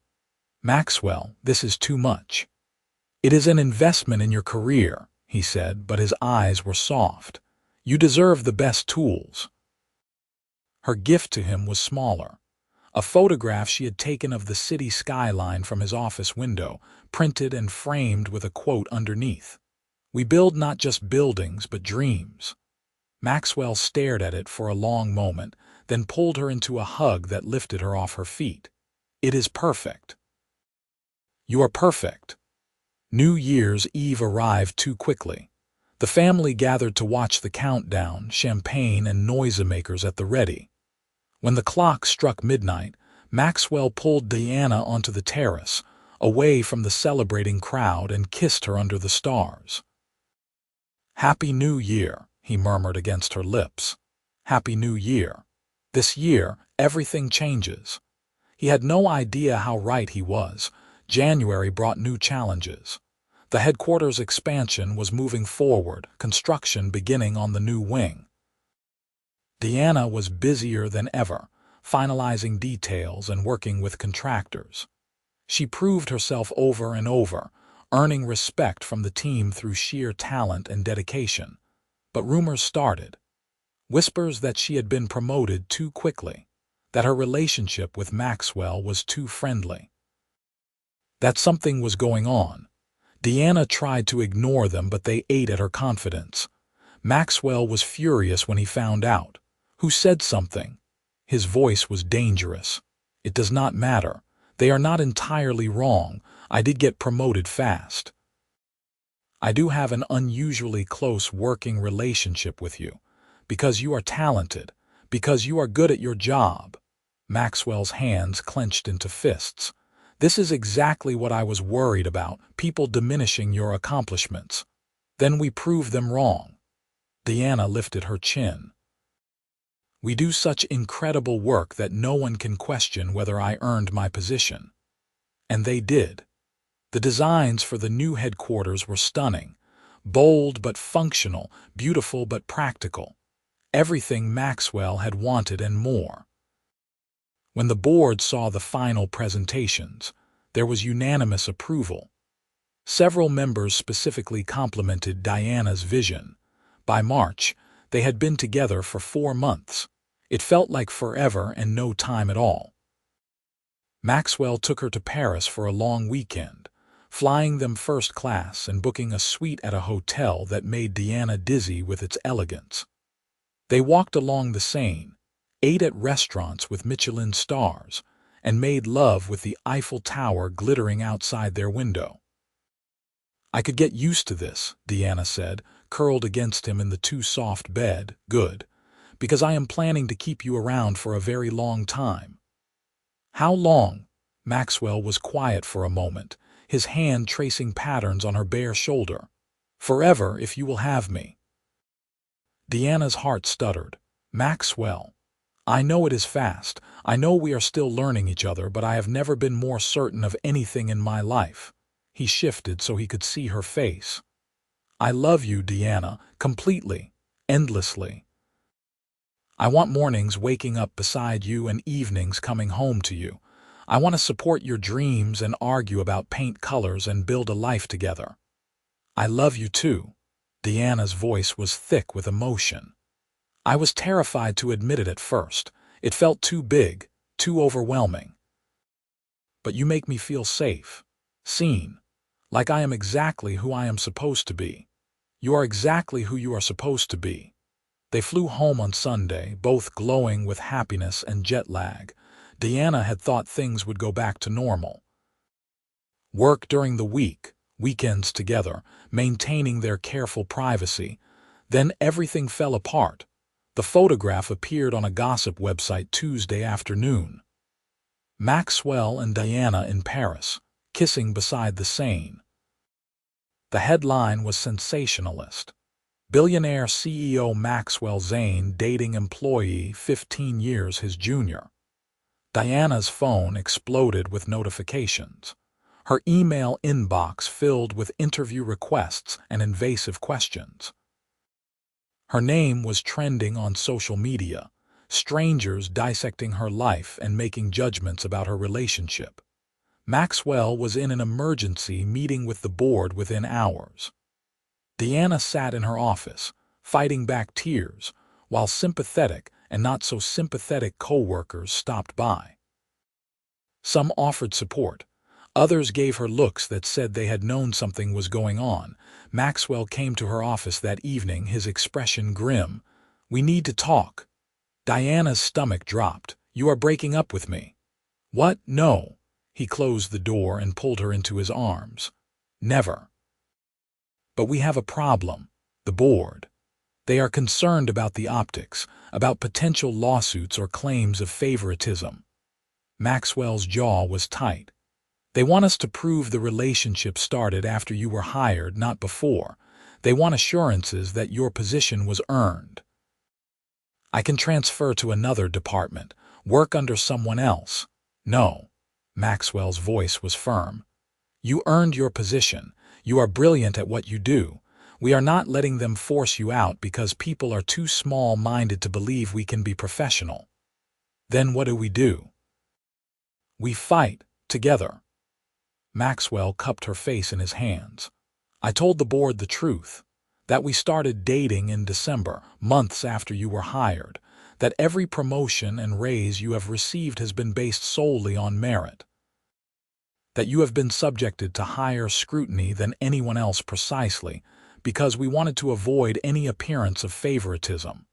Maxwell, this is too much. It is an investment in your career, he said, but his eyes were soft. You deserve the best tools. Her gift to him was smaller. A photograph she had taken of the city skyline from his office window, printed and framed with a quote underneath. We build not just buildings, but dreams. Maxwell stared at it for a long moment, then pulled her into a hug that lifted her off her feet. It is perfect. You are perfect. New Year's Eve arrived too quickly. The family gathered to watch the countdown, champagne and noisemakers at the ready. When the clock struck midnight, Maxwell pulled Deanna onto the terrace, away from the celebrating crowd, and kissed her under the stars. Happy New Year, he murmured against her lips. Happy New Year. This year, everything changes. He had no idea how right he was. January brought new challenges. The headquarters expansion was moving forward, construction beginning on the new wing. Deanna was busier than ever, finalizing details and working with contractors. She proved herself over and over, earning respect from the team through sheer talent and dedication. But rumors started. Whispers that she had been promoted too quickly, that her relationship with Maxwell was too friendly. That something was going on. Deanna tried to ignore them, but they ate at her confidence. Maxwell was furious when he found out. Who said something? His voice was dangerous. It does not matter. They are not entirely wrong. I did get promoted fast. I do have an unusually close working relationship with you. Because you are talented. Because you are good at your job. Maxwell's hands clenched into fists. This is exactly what I was worried about, people diminishing your accomplishments. Then we prove them wrong. Deanna lifted her chin. We do such incredible work that no one can question whether I earned my position. And they did. The designs for the new headquarters were stunning. Bold but functional, beautiful but practical. Everything Maxwell had wanted and more. When the board saw the final presentations, there was unanimous approval. Several members specifically complimented Diana's vision. By March, they had been together for 4 months. It felt like forever and no time at all. Maxwell took her to Paris for a long weekend, flying them first class and booking a suite at a hotel that made Deanna dizzy with its elegance. They walked along the Seine, ate at restaurants with Michelin stars, and made love with the Eiffel Tower glittering outside their window. I could get used to this, Deanna said, curled against him in the too-soft bed. Good, because I am planning to keep you around for a very long time. How long? Maxwell was quiet for a moment, his hand tracing patterns on her bare shoulder. Forever, if you will have me. Deanna's heart stuttered. Maxwell. I know it is fast. I know we are still learning each other, but I have never been more certain of anything in my life. He shifted so he could see her face. I love you, Deanna, completely, endlessly. I want mornings waking up beside you and evenings coming home to you. I want to support your dreams and argue about paint colors and build a life together. I love you too. Deanna's voice was thick with emotion. I was terrified to admit it at first. It felt too big, too overwhelming. But you make me feel safe, seen, like I am exactly who I am supposed to be. You are exactly who you are supposed to be. They flew home on Sunday, both glowing with happiness and jet lag. Deanna had thought things would go back to normal. Work during the week, weekends together, maintaining their careful privacy. Then everything fell apart. The photograph appeared on a gossip website Tuesday afternoon. Maxwell and Diana in Paris, kissing beside the Seine. The headline was sensationalist. Billionaire CEO Maxwell Zane dating employee 15 years his junior. Diana's phone exploded with notifications. Her email inbox filled with interview requests and invasive questions. Her name was trending on social media, strangers dissecting her life and making judgments about her relationship. Maxwell was in an emergency meeting with the board within hours. Deanna sat in her office, fighting back tears, while sympathetic and not so sympathetic co-workers stopped by. Some offered support. Others gave her looks that said they had known something was going on. Maxwell came to her office that evening, his expression grim. We need to talk. Diana's stomach dropped. You are breaking up with me. What? No. He closed the door and pulled her into his arms. Never. But we have a problem. The board. They are concerned about the optics, about potential lawsuits or claims of favoritism. Maxwell's jaw was tight. They want us to prove the relationship started after you were hired, not before. They want assurances that your position was earned. I can transfer to another department, work under someone else. No. Maxwell's voice was firm. You earned your position. You are brilliant at what you do. We are not letting them force you out because people are too small-minded to believe we can be professional. Then what do? We fight, together. Maxwell cupped her face in his hands. I told the board the truth, that we started dating in December, months after you were hired, that every promotion and raise you have received has been based solely on merit. that you have been subjected to higher scrutiny than anyone else precisely because we wanted to avoid any appearance of favoritism.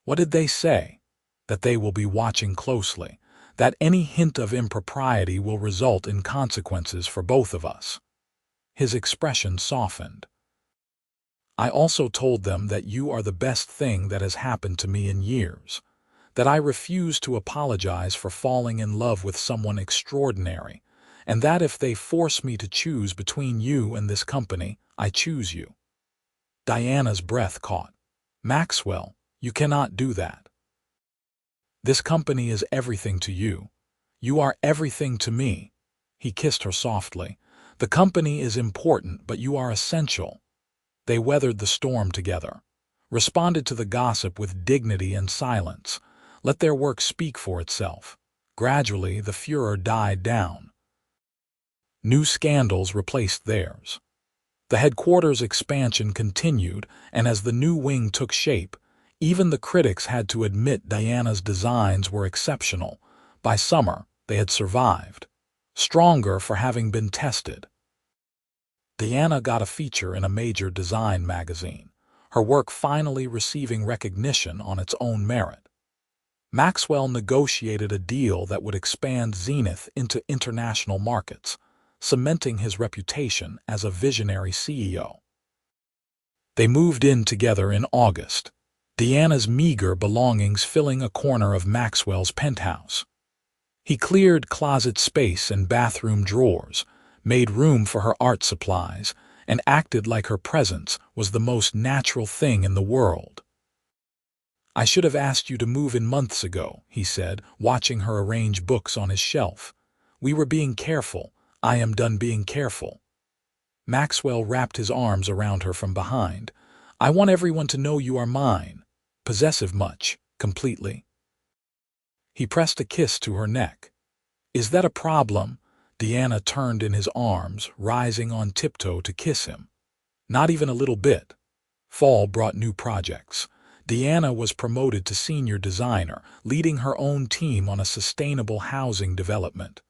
What did they say? That they will be watching closely, that any hint of impropriety will result in consequences for both of us. His expression softened. I also told them that you are the best thing that has happened to me in years, that I refuse to apologize for falling in love with someone extraordinary, and that if they force me to choose between you and this company, I choose you. Diana's breath caught. Maxwell, you cannot do that. This company is everything to you. You are everything to me. He kissed her softly. The company is important, but you are essential. They weathered the storm together, responded to the gossip with dignity and silence, let their work speak for itself. Gradually, the furor died down. New scandals replaced theirs. The headquarters expansion continued, and as the new wing took shape, even the critics had to admit Diana's designs were exceptional. By summer, they had survived, stronger for having been tested. Diana got a feature in a major design magazine, her work finally receiving recognition on its own merit. Maxwell negotiated a deal that would expand Zenith into international markets, cementing his reputation as a visionary CEO. They moved in together in August, Diana's meager belongings filling a corner of Maxwell's penthouse. He cleared closet space and bathroom drawers, made room for her art supplies, and acted like her presence was the most natural thing in the world. I should have asked you to move in months ago, he said, watching her arrange books on his shelf. We were being careful. I am done being careful. Maxwell wrapped his arms around her from behind. I want everyone to know you are mine. Possessive much, completely. He pressed a kiss to her neck. Is that a problem? Diana turned in his arms, rising on tiptoe to kiss him. Not even a little bit. Fall brought new projects. Diana was promoted to senior designer, leading her own team on a sustainable housing development.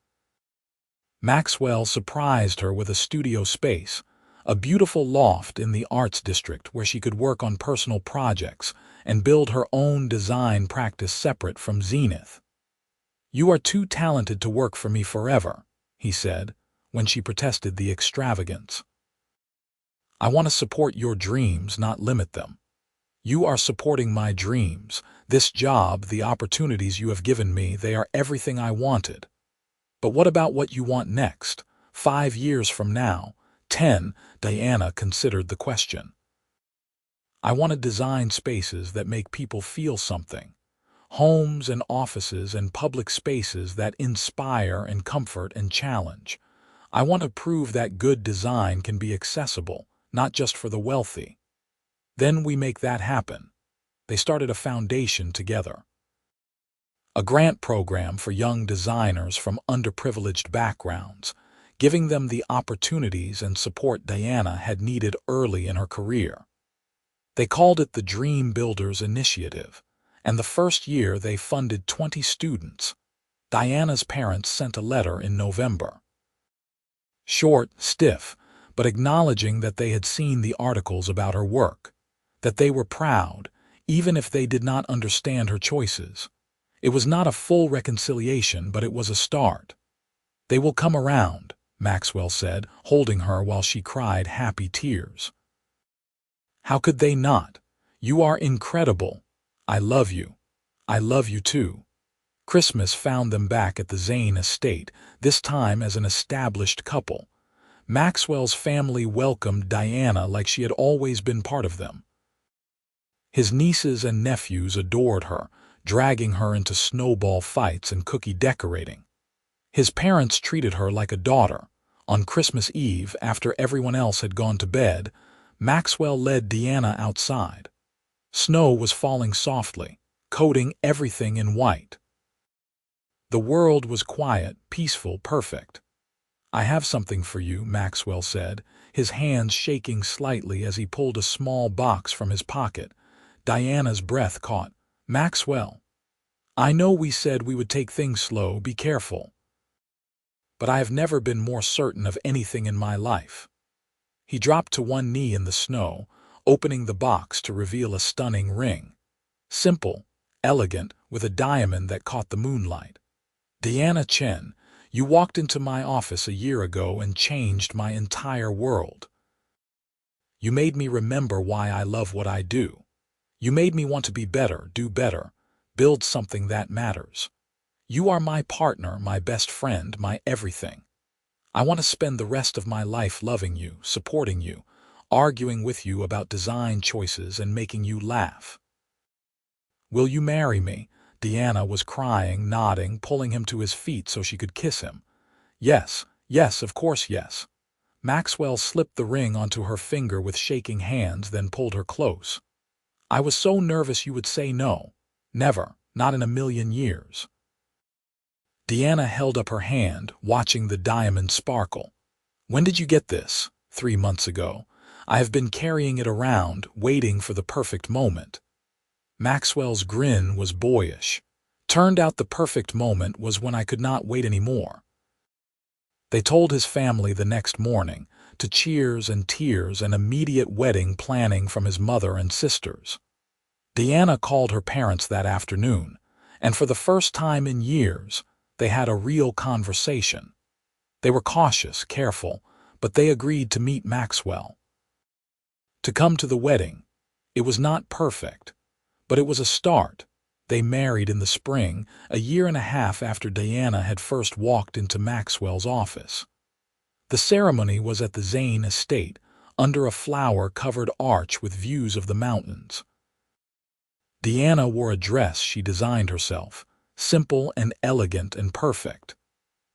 Maxwell surprised her with a studio space, a beautiful loft in the arts district where she could work on personal projects and build her own design practice separate from Zenith. You are too talented to work for me forever, he said, when she protested the extravagance. I want to support your dreams, not limit them. You are supporting my dreams. This job, the opportunities you have given me, they are everything I wanted. But what about what you want next? 5 years from now? 10? Diana considered the question. I want to design spaces that make people feel something. Homes and offices and public spaces that inspire and comfort and challenge. I want to prove that good design can be accessible, not just for the wealthy. Then we make that happen. They started a foundation together. A grant program for young designers from underprivileged backgrounds, giving them the opportunities and support Diana had needed early in her career. They called it the Dream Builders Initiative, and the first year they funded 20 students. Diana's parents sent a letter in November. Short, stiff, but acknowledging that they had seen the articles about her work, that they were proud, even if they did not understand her choices. It was not a full reconciliation, but it was a start. They will come around, Maxwell said, holding her while she cried happy tears. How could they not? You are incredible. I love you. I love you too. Christmas found them back at the Zane estate, this time as an established couple. Maxwell's family welcomed Diana like she had always been part of them. His nieces and nephews adored her, dragging her into snowball fights and cookie decorating. His parents treated her like a daughter. On Christmas Eve, after everyone else had gone to bed, Maxwell led Diana outside. Snow was falling softly, coating everything in white. The world was quiet, peaceful, perfect. I have something for you, Maxwell said, his hands shaking slightly as he pulled a small box from his pocket. Diana's breath caught. Maxwell, I know we said we would take things slow, be careful. but I have never been more certain of anything in my life." He dropped to one knee in the snow, opening the box to reveal a stunning ring. Simple, elegant, with a diamond that caught the moonlight. "Chen, you walked into my office a year ago and changed my entire world. You made me remember why I love what I do. You made me want to be better, do better, build something that matters. You are my partner, my best friend, my everything. I want to spend the rest of my life loving you, supporting you, arguing with you about design choices and making you laugh. Will you marry me?" Deanna was crying, nodding, pulling him to his feet so she could kiss him. "Yes, yes, of course yes." Maxwell slipped the ring onto her finger with shaking hands, then pulled her close. "I was so nervous you would say no. Never, not in a million years." Deanna held up her hand, watching the diamond sparkle. "When did you get this?" "3 months ago. I have been carrying it around, waiting for the perfect moment." Maxwell's grin was boyish. "Turned out the perfect moment was when I could not wait anymore." They told his family the next morning, to cheers and tears and immediate wedding planning from his mother and sisters. Deanna called her parents that afternoon, and for the first time in years, they had a real conversation. They were cautious, careful, but they agreed to meet Maxwell. To come to the wedding. It was not perfect, but it was a start. They married in the spring, a year and a half after Diana had first walked into Maxwell's office. The ceremony was at the Zane estate, under a flower-covered arch with views of the mountains. Diana wore a dress she designed herself, simple and elegant and perfect.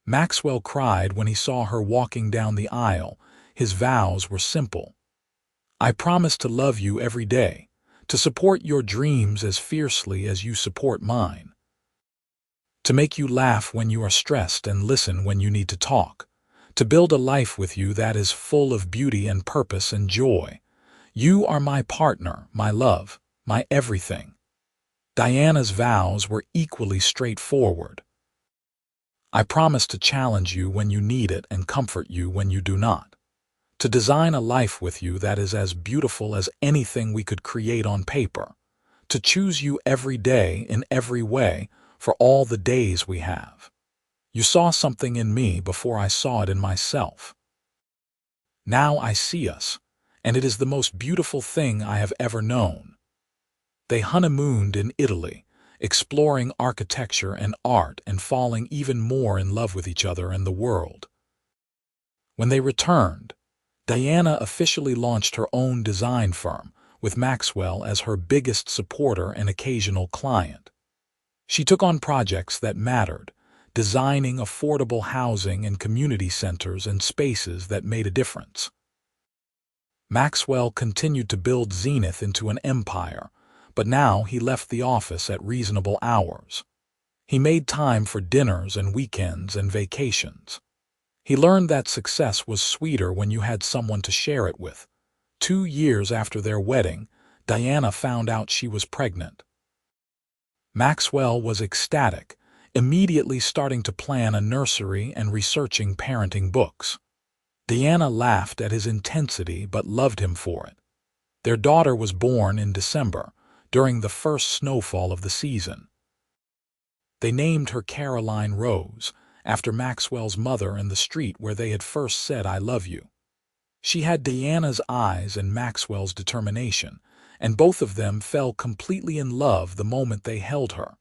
Maxwell cried when he saw her walking down the aisle. His vows were simple. "I promise to love you every day, to support your dreams as fiercely as you support mine, to make you laugh when you are stressed and listen when you need to talk, to build a life with you that is full of beauty and purpose and joy. You are my partner, my love, my everything." Diana's vows were equally straightforward. "I promise to challenge you when you need it and comfort you when you do not. To design a life with you that is as beautiful as anything we could create on paper. To choose you every day in every way for all the days we have. You saw something in me before I saw it in myself. Now I see us, and it is the most beautiful thing I have ever known." They honeymooned in Italy, exploring architecture and art and falling even more in love with each other and the world. When they returned, Diana officially launched her own design firm, with Maxwell as her biggest supporter and occasional client. She took on projects that mattered, designing affordable housing and community centers and spaces that made a difference. Maxwell continued to build Zenith into an empire, but now he left the office at reasonable hours. He made time for dinners and weekends and vacations. He learned that success was sweeter when you had someone to share it with. 2 years after their wedding, Diana found out she was pregnant. Maxwell was ecstatic, immediately starting to plan a nursery and researching parenting books. Diana laughed at his intensity but loved him for it. Their daughter was born in December, during the first snowfall of the season. They named her Caroline Rose, after Maxwell's mother and the street where they had first said "I love you." She had Diana's eyes and Maxwell's determination, and both of them fell completely in love the moment they held her.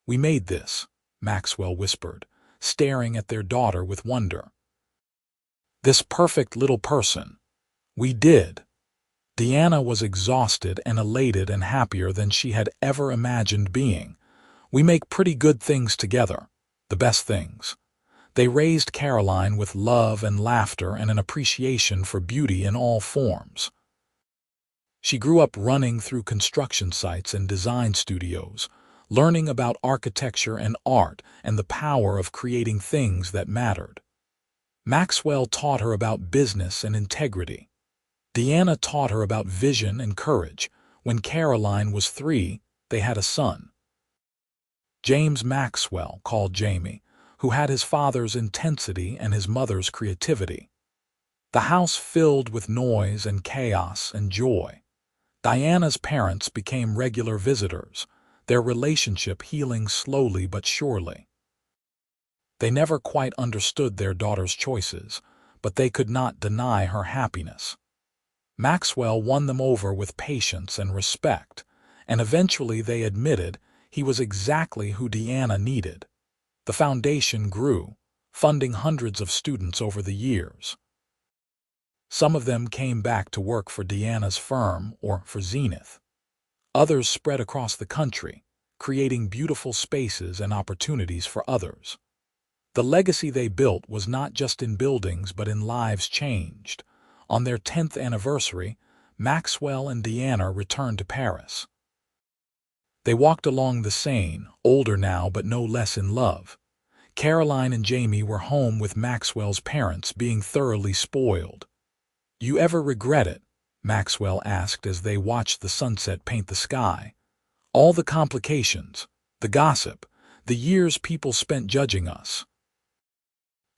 "We made this," Maxwell whispered, staring at their daughter with wonder. "This perfect little person. We did." Diana was exhausted and elated and happier than she had ever imagined being. "We make pretty good things together. The best things." They raised Caroline with love and laughter and an appreciation for beauty in all forms. She grew up running through construction sites and design studios, learning about architecture and art and the power of creating things that mattered. Maxwell taught her about business and integrity. Diana taught her about vision and courage. When Caroline was 3, they had a son, James Maxwell, called Jamie, who had his father's intensity and his mother's creativity. The house filled with noise and chaos and joy. Diana's parents became regular visitors, their relationship healing slowly but surely. They never quite understood their daughter's choices, but they could not deny her happiness. Maxwell won them over with patience and respect, and eventually they admitted he was exactly who Diana needed. The foundation grew, funding hundreds of students over the years. Some of them came back to work for Diana's firm or for Zenith. Others spread across the country, creating beautiful spaces and opportunities for others. The legacy they built was not just in buildings but in lives changed. On their 10th anniversary, Maxwell and Diana returned to Paris. They walked along the Seine, older now but no less in love. Caroline and Jamie were home with Maxwell's parents, being thoroughly spoiled. "You ever regret it?" Maxwell asked as they watched the sunset paint the sky. "All the complications, the gossip, the years people spent judging us."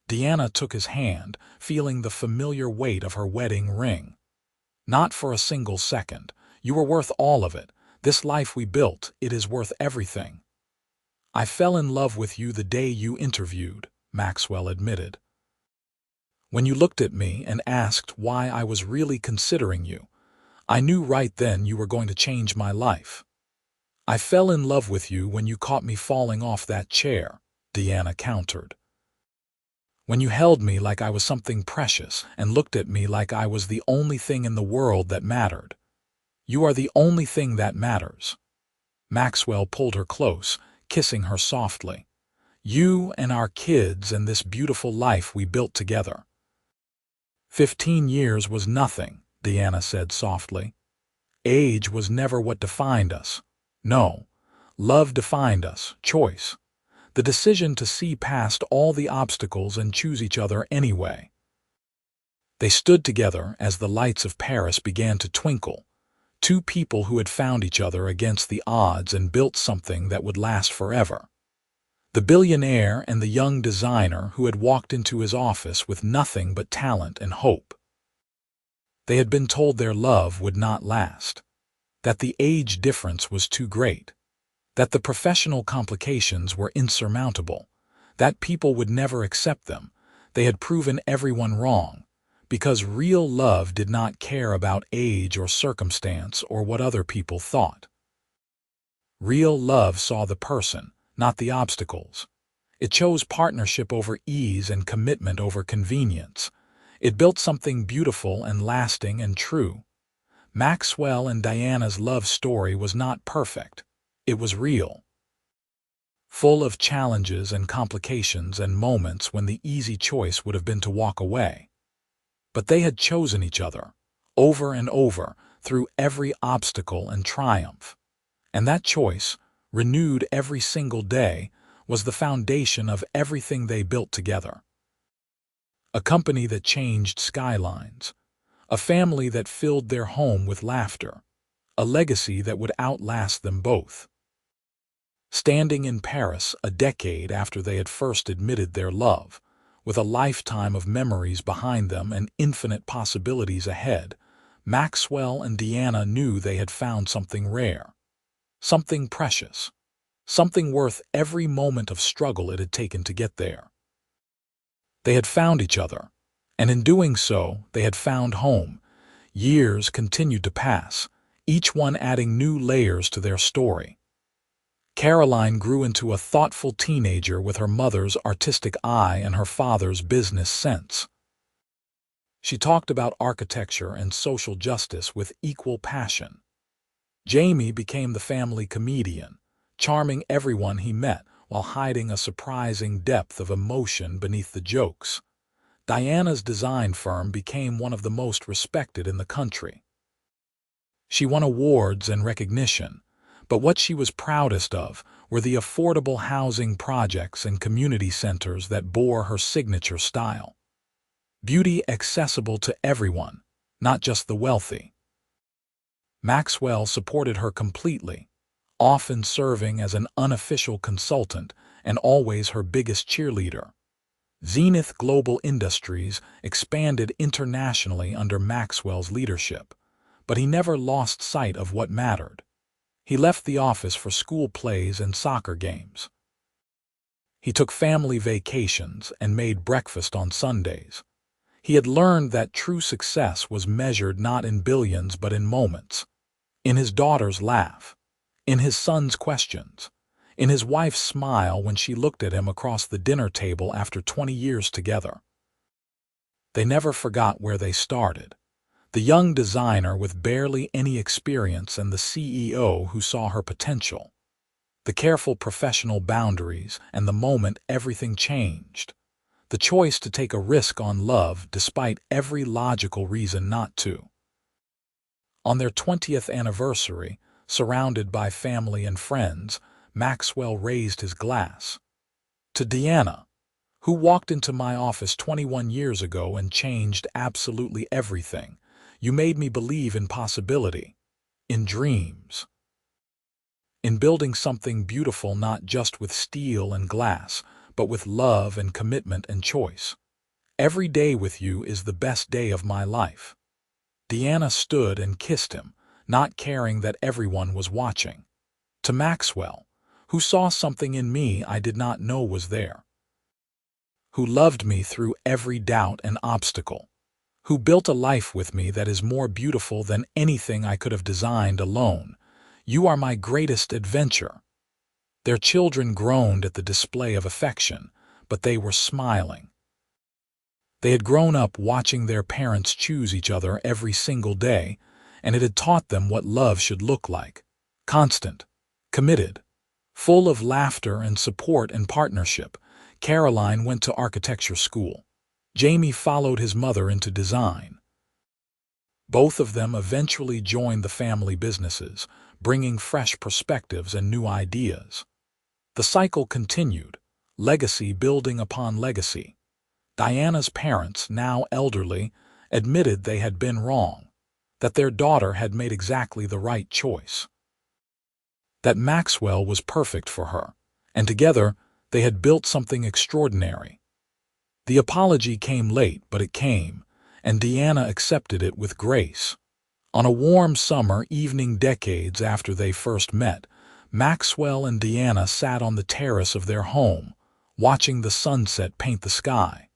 Diana took his hand, feeling the familiar weight of her wedding ring. "Not for a single second. You were worth all of it. This life we built, it is worth everything." "I fell in love with you the day you interviewed," Maxwell admitted. "When you looked at me and asked why I was really considering you, I knew right then you were going to change my life." "I fell in love with you when you caught me falling off that chair," Diana countered. "When you held me like I was something precious and looked at me like I was the only thing in the world that mattered. You are the only thing that matters." Maxwell pulled her close, kissing her softly. "You and our kids and this beautiful life we built together." 15 years was nothing, Diana said softly. "Age was never what defined us. No, love defined us, choice. The decision to see past all the obstacles and choose each other anyway." They stood together as the lights of Paris began to twinkle. Two people who had found each other against the odds and built something that would last forever. The billionaire and the young designer who had walked into his office with nothing but talent and hope. They had been told their love would not last, that the age difference was too great, that the professional complications were insurmountable, that people would never accept them. They had proven everyone wrong, because real love did not care about age or circumstance or what other people thought. Real love saw the person, not the obstacles. It chose partnership over ease and commitment over convenience. It built something beautiful and lasting and true. Maxwell and Diana's love story was not perfect. It was real. Full of challenges and complications and moments when the easy choice would have been to walk away. But they had chosen each other, over and over, through every obstacle and triumph. And that choice, renewed every single day, was the foundation of everything they built together. A company that changed skylines, a family that filled their home with laughter, a legacy that would outlast them both. Standing in Paris a decade after they had first admitted their love, with a lifetime of memories behind them and infinite possibilities ahead, Maxwell and Diana knew they had found something rare, something precious, something worth every moment of struggle it had taken to get there. They had found each other, and in doing so, they had found home. Years continued to pass, each one adding new layers to their story. Caroline grew into a thoughtful teenager with her mother's artistic eye and her father's business sense. She talked about architecture and social justice with equal passion. Jamie became the family comedian, charming everyone he met while hiding a surprising depth of emotion beneath the jokes. Diana's design firm became one of the most respected in the country. She won awards and recognition, but what she was proudest of were the affordable housing projects and community centers that bore her signature style. Beauty accessible to everyone, not just the wealthy. Maxwell supported her completely, often serving as an unofficial consultant and always her biggest cheerleader. Zenith Global Industries expanded internationally under Maxwell's leadership, but he never lost sight of what mattered. He left the office for school plays and soccer games. He took family vacations and made breakfast on Sundays. He had learned that true success was measured not in billions but in moments. In his daughter's laugh, in his son's questions, in his wife's smile when she looked at him across the dinner table after 20 years together. They never forgot where they started. The young designer with barely any experience and the CEO who saw her potential. The careful professional boundaries and the moment everything changed. The choice to take a risk on love despite every logical reason not to. On their 20th anniversary, surrounded by family and friends, Maxwell raised his glass. To Deanna, who walked into my office 21 years ago and changed absolutely everything. You made me believe in possibility, in dreams, in building something beautiful not just with steel and glass, but with love and commitment and choice. Every day with you is the best day of my life. Deanna stood and kissed him, not caring that everyone was watching. To Maxwell, who saw something in me I did not know was there, who loved me through every doubt and obstacle, who built a life with me that is more beautiful than anything I could have designed alone. You are my greatest adventure. Their children groaned at the display of affection, but they were smiling. They had grown up watching their parents choose each other every single day, and it had taught them what love should look like. Constant, committed, full of laughter and support and partnership. Caroline went to architecture school. Jamie followed his mother into design. Both of them eventually joined the family businesses, bringing fresh perspectives and new ideas. The cycle continued, legacy building upon legacy. Diana's parents, now elderly, admitted they had been wrong, that their daughter had made exactly the right choice, that Maxwell was perfect for her, and together they had built something extraordinary. The apology came late, but it came, and Deanna accepted it with grace. On a warm summer evening decades after they first met, Maxwell and Deanna sat on the terrace of their home, watching the sunset paint the sky.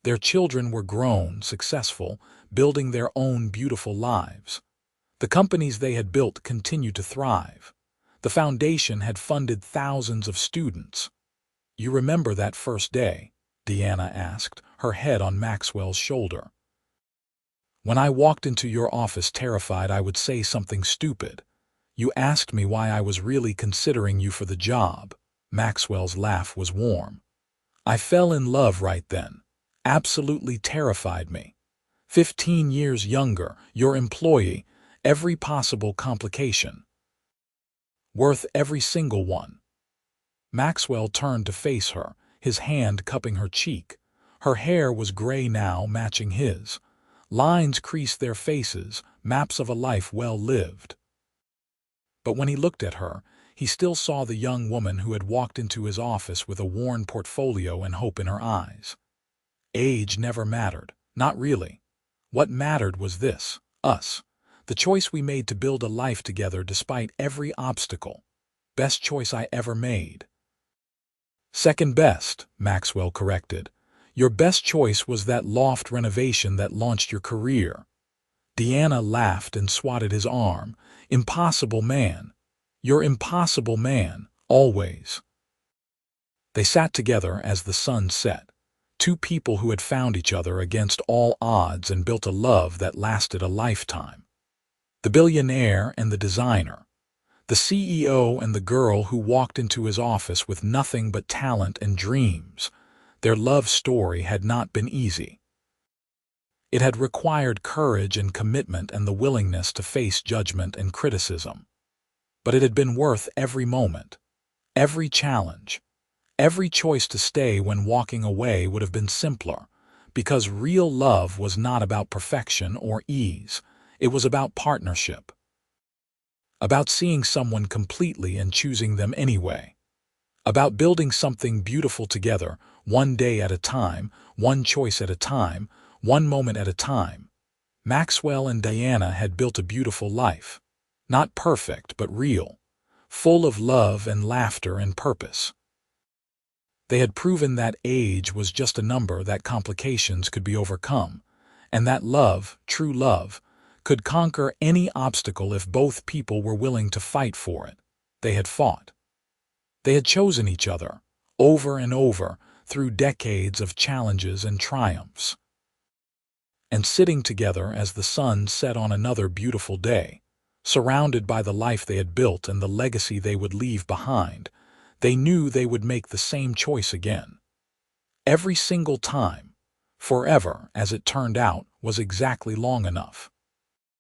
Their children were grown, successful, building their own beautiful lives. The companies they had built continued to thrive. The foundation had funded thousands of students. You remember that first day? Deanna asked, her head on Maxwell's shoulder. When I walked into your office terrified I would say something stupid. You asked me why I was really considering you for the job. Maxwell's laugh was warm. I fell in love right then. Absolutely terrified me. 15 years younger, your employee, every possible complication. Worth every single one. Maxwell turned to face her, his hand cupping her cheek. Her hair was gray now, matching his. Lines creased their faces, maps of a life well lived. But when he looked at her, he still saw the young woman who had walked into his office with a worn portfolio and hope in her eyes. Age never mattered, not really. What mattered was this, us. The choice we made to build a life together despite every obstacle. Best choice I ever made. Second best, Maxwell corrected. Your best choice was that loft renovation that launched your career. Deanna laughed and swatted his arm. Impossible man. You're impossible man, always. They sat together as the sun set. Two people who had found each other against all odds and built a love that lasted a lifetime. The billionaire and the designer. The CEO and the girl who walked into his office with nothing but talent and dreams. Their love story had not been easy. It had required courage and commitment and the willingness to face judgment and criticism. But it had been worth every moment, every challenge. Every choice to stay when walking away would have been simpler, because real love was not about perfection or ease. It was about partnership. About seeing someone completely and choosing them anyway. about building something beautiful together, one day at a time, one choice at a time, one moment at a time. Maxwell and Diana had built a beautiful life. Not perfect, but real, full of love and laughter and purpose. They had proven that age was just a number, that complications could be overcome, and that love, true love, could conquer any obstacle if both people were willing to fight for it. They had fought. They had chosen each other, over and over, through decades of challenges and triumphs. And sitting together as the sun set on another beautiful day, surrounded by the life they had built and the legacy they would leave behind, they knew they would make the same choice again. Every single time, forever, as it turned out, was exactly long enough.